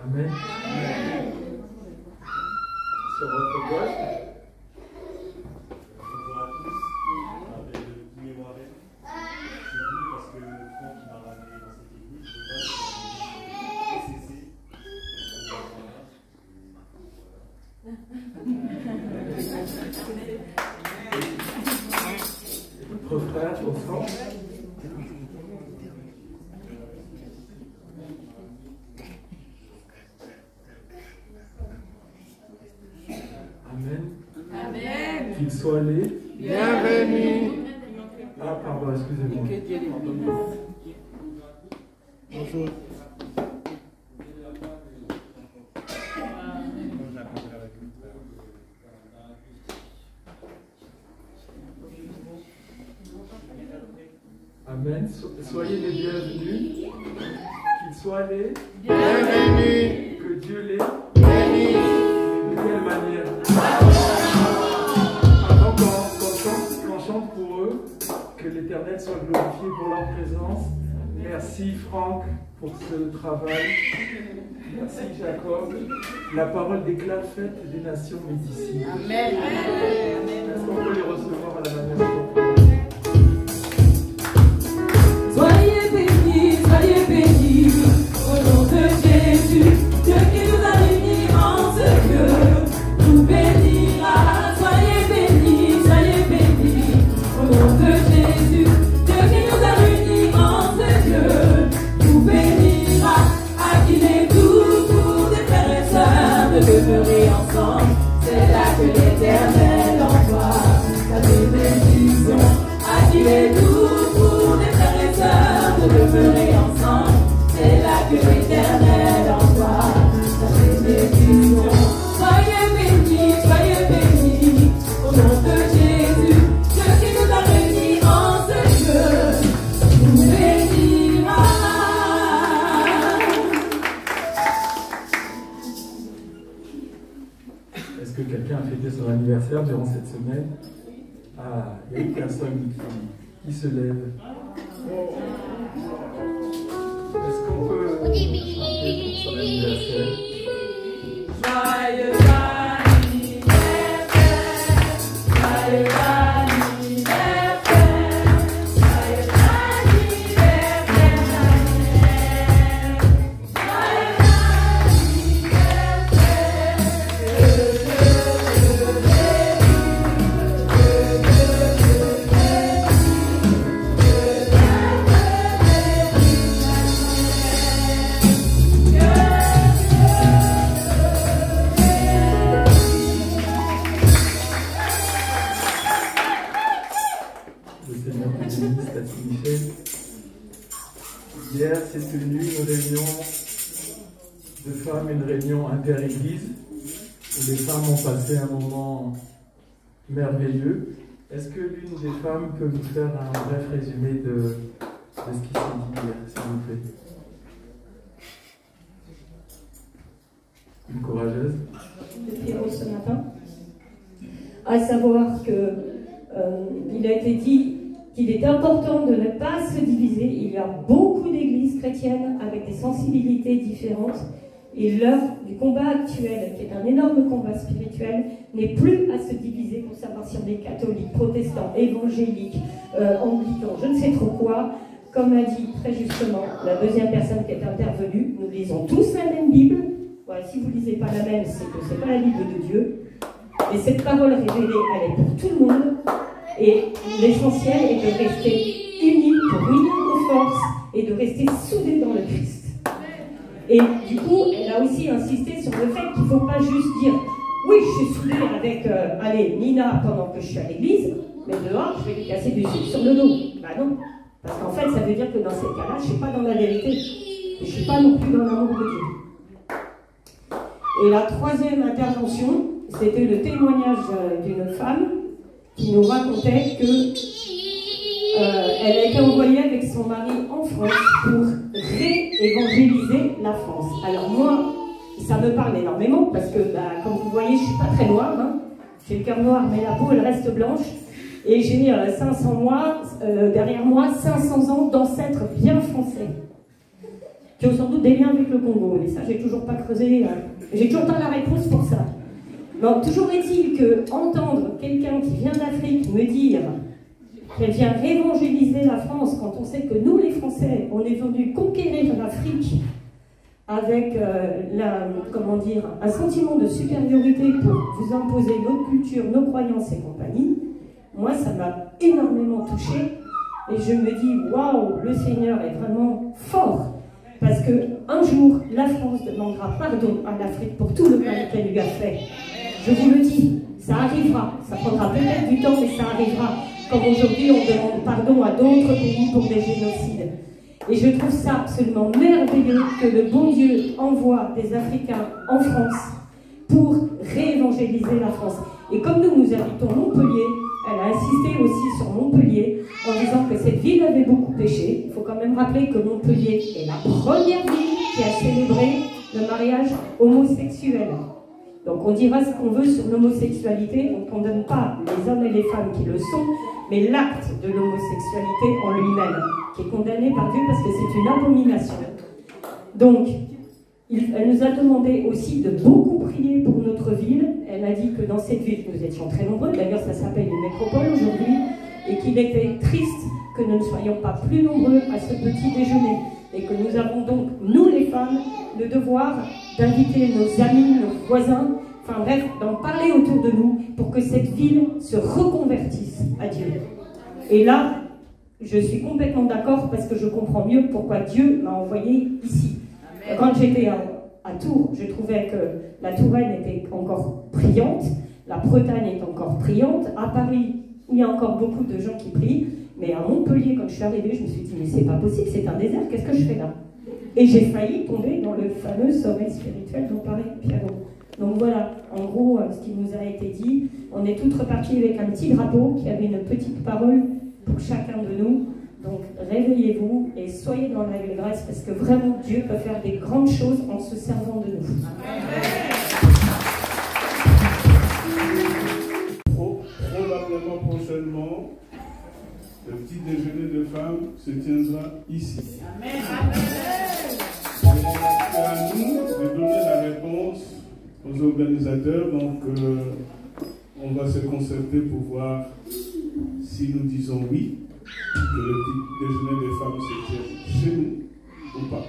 Amen. Sur votre gauche. Bonjour à tous, je m'appelle Doumé Warren. Je suis venu parce que Franck m'a ramené dans cette église. Je Votre frère, au centre. Amen. Amen. Qu'il soit les Bienvenue. Ah, pardon, excusez-moi. Bonjour. Amen. Soyez les bienvenus. Qu'ils soient les Bienvenue. que Dieu les Bénisse. de quelle manière? Avant qu'on chante pour eux, que l'Éternel soit glorifié pour leur présence. Merci Franck pour ce travail. Merci Jacob. La parole d'éclat faite des nations médicines. Amen. Est-ce qu'on peut les recevoir à la manière dont Soyez bénis, au nom de Jésus, Dieu qui nous a réunis en ce lieu, nous bénira. Soyez bénis, au nom de Jésus, Dieu qui nous a réunis en ce lieu, nous bénira. À qui les tous des frères et sœurs de demeurer ensemble, c'est là que l'Éternel envoie sa bénédiction. À qui les tous des frères et sœurs de demeurer ensemble, c'est là que l'Éternel envoie sa bénédiction. Soyez bénis, au nom de Jésus, Dieu qui nous a réunis en ce lieu, nous bénira. Est-ce que quelqu'un a fêté son anniversaire durant cette semaine? Ah, il y a une personne qui se lève. Est-ce qu'on peut chanter pour son anniversaire? Joyeux anniversaire, joyeux anniversaire, joyeux Le Seigneur vous bénisse, la Saint-Michel. Hier s'est tenue une réunion de femmes, une réunion inter-église, où les femmes ont passé un moment merveilleux. Est-ce que l'une des femmes peut nous faire un bref résumé de ce qui s'est dit hier, s'il vous plaît? Une courageuse. Ce matin, à savoir que il a été dit qu'il est important de ne pas se diviser. Il y a beaucoup d'églises chrétiennes avec des sensibilités différentes. Et l'heure du combat actuel, qui est un énorme combat spirituel, n'est plus à se diviser pour savoir si on est catholique, protestant, évangélique, anglican, je ne sais trop quoi. Comme a dit très justement la deuxième personne qui est intervenue, nous lisons tous la même Bible. Voilà, si vous ne lisez pas la même, c'est que ce n'est pas la Bible de Dieu. Et cette parole révélée, elle est pour tout le monde. Et l'essentiel est de rester unis pour unir nos forces et de rester soudés dans le Christ. Et du coup, elle a aussi insisté sur le fait qu'il ne faut pas juste dire « Oui, je suis soudée avec Nina pendant que je suis à l'église, mais dehors, je vais lui casser du sucre sur le dos. » Bah non, parce qu'en fait, ça veut dire que dans ces cas-là, je ne suis pas dans la vérité. Et je ne suis pas non plus dans l'amour de Dieu. Et la troisième intervention, c'était le témoignage d'une femme qui nous racontait que elle a été envoyée avec son mari en France pour réévangéliser la France. Alors moi, ça me parle énormément parce que, comme vous voyez, je ne suis pas très noire. Hein. J'ai le cœur noir, mais la peau, elle reste blanche. Et j'ai 500 mois, derrière moi, 500 ans d'ancêtres bien français, qui ont sans doute des liens avec le Congo. Mais ça, j'ai toujours pas creusé. J'ai toujours pas la réponse pour ça. Donc, toujours est-il que entendre quelqu'un qui vient d'Afrique me dire qu'elle vient réévangéliser la France quand on sait que nous, les Français, on est venus conquérir l'Afrique avec un sentiment de supériorité pour vous imposer notre culture, nos croyances et compagnie, moi, ça m'a énormément touchée. Et je me dis, waouh, le Seigneur est vraiment fort. Parce qu'un jour, la France demandera pardon à l'Afrique pour tout le mal qu'elle lui a fait. Je vous le dis, ça arrivera. Ça prendra peut-être du temps, mais ça arrivera. Comme aujourd'hui, on demande pardon à d'autres pays pour des génocides. Et je trouve ça absolument merveilleux que le bon Dieu envoie des Africains en France pour réévangéliser la France. Et comme nous habitons Montpellier, elle a insisté aussi sur Montpellier en disant que cette ville avait beaucoup péché. Il faut quand même rappeler que Montpellier est la première ville qui a célébré le mariage homosexuel. Donc on dira ce qu'on veut sur l'homosexualité, on ne condamne pas les hommes et les femmes qui le sont, mais l'acte de l'homosexualité en lui-même, qui est condamné par Dieu parce que c'est une abomination. Donc, elle nous a demandé aussi de beaucoup prier pour notre ville. Elle a dit que dans cette ville, nous étions très nombreux, d'ailleurs ça s'appelle une métropole aujourd'hui, et qu'il était triste que nous ne soyons pas plus nombreux à ce petit déjeuner. Et que nous avons donc, nous les femmes, le devoir d'inviter nos amis, nos voisins, enfin bref, d'en parler autour de nous pour que cette ville se reconvertisse à Dieu. Et là, je suis complètement d'accord parce que je comprends mieux pourquoi Dieu m'a envoyé ici. Quand j'étais à Tours, je trouvais que la Touraine était encore priante, la Bretagne est encore priante, à Paris, il y a encore beaucoup de gens qui prient, mais à Montpellier, quand je suis arrivée, je me suis dit, mais c'est pas possible, c'est un désert, qu'est-ce que je fais là? Et j'ai failli tomber dans le fameux sommeil spirituel dont parlait Pierrot. Donc voilà, en gros, ce qui nous a été dit, on est toutes reparties avec un petit drapeau qui avait une petite parole pour chacun de nous. Donc réveillez-vous et soyez dans la grâce parce que vraiment Dieu peut faire des grandes choses en se servant de nous. Probablement prochainement, le petit déjeuner de femmes se tiendra ici. C'est à nous de donner la réponse aux organisateurs. Donc on va se concerter pour voir si nous disons oui, que le petit déjeuner des femmes se tienne chez nous ou pas.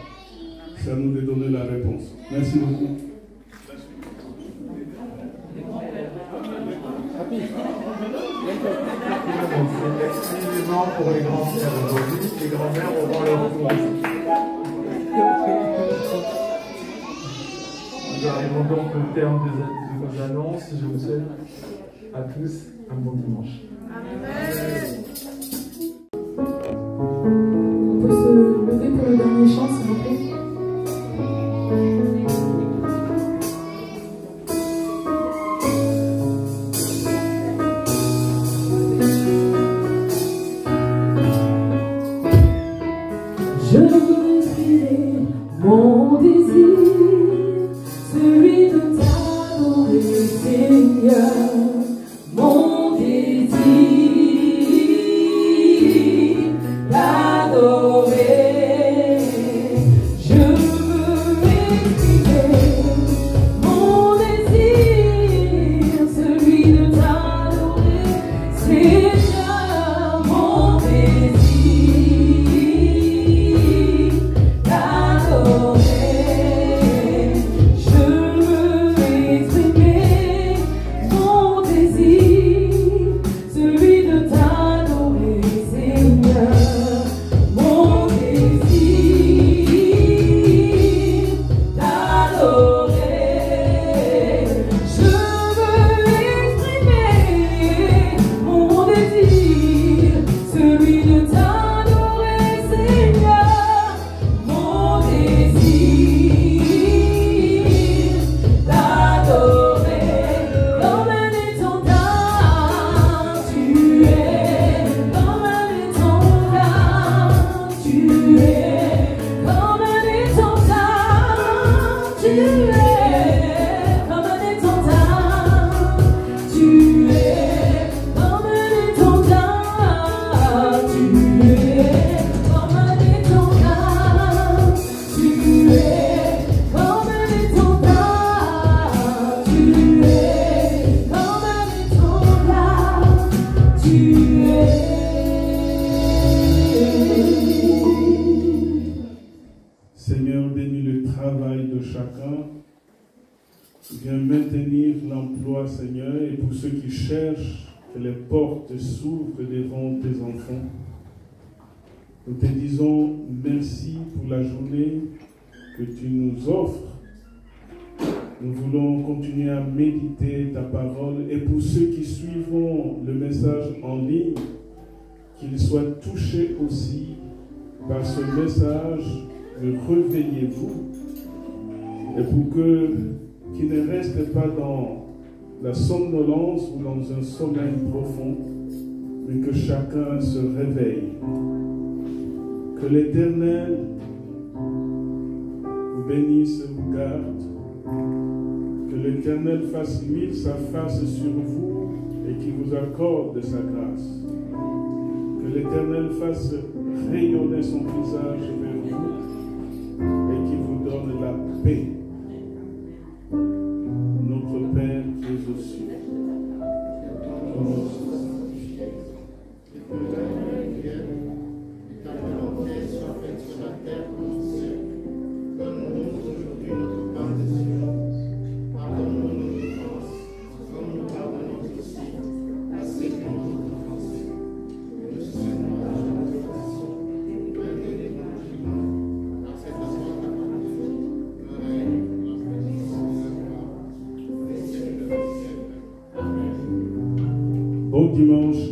C'est à nous de donner la réponse. Merci beaucoup. C'est exclusivement pour les grands-mères aujourd'hui. Les grands-mères auront leur tour. Nous arrivons donc au terme de vos annonces. Je vous souhaite à tous un bon dimanche. On peut se lever pour le dernier chant, s'il vous plaît. Je veux exprimer mon désir, celui de t'adorer, Seigneur. Mon désir d'adorer. Je veux exprimer mon désir, celui de t'adorer, Seigneur. Mon désir d'adorer. Je veux exprimer mon désir, celui de t'adorer, Seigneur. Mon désir d'adorer. Je veux exprimer mon désir, celui de t'adorer, Seigneur. Mon désir d'adorer. Comme un étendard, tu es. Comme un étendard, tu es. Comme un étendard, tu es. Comme un étendard, tu es. Comme un étendard, tu es. Comme un étendard, tu es. Comme un étendard, tu es. Comme un étendard, tu es. Seigneur, bénis le travail de chacun. Viens maintenir l'emploi, Seigneur, et pour ceux qui cherchent, que les portes s'ouvrent devant tes enfants. Nous te disons merci pour la journée que tu nous offres. Nous voulons continuer à méditer ta parole, et pour ceux qui suivront le message en ligne, qu'ils soient touchés aussi par ce message de réveillez-vous, et pour qu'ils ne restent pas dans la somnolence ou dans un sommeil profond, mais que chacun se réveille. Que l'Éternel vous bénisse, vous garde. Que l'Éternel fasse luire sa face sur vous et qu'il vous accorde sa grâce. Que l'Éternel fasse rayonner son visage vers vous et qu'il vous donne la paix. Notre Père qui es aux cieux. Ta volonté soit faite sur la terre comme au ciel. Donne-nous aujourd'hui notre pain de jour. Pardonne-nous nos offenses, comme nous pardonnons aussi à ceux qui nous ont offensés. Ne nous soumets pas à la tentation, mais délivre-nous du mal. Car c'est à toi qu'appartient le règne, la puissance et la gloire, au siècle des siècles. Amen. Bon dimanche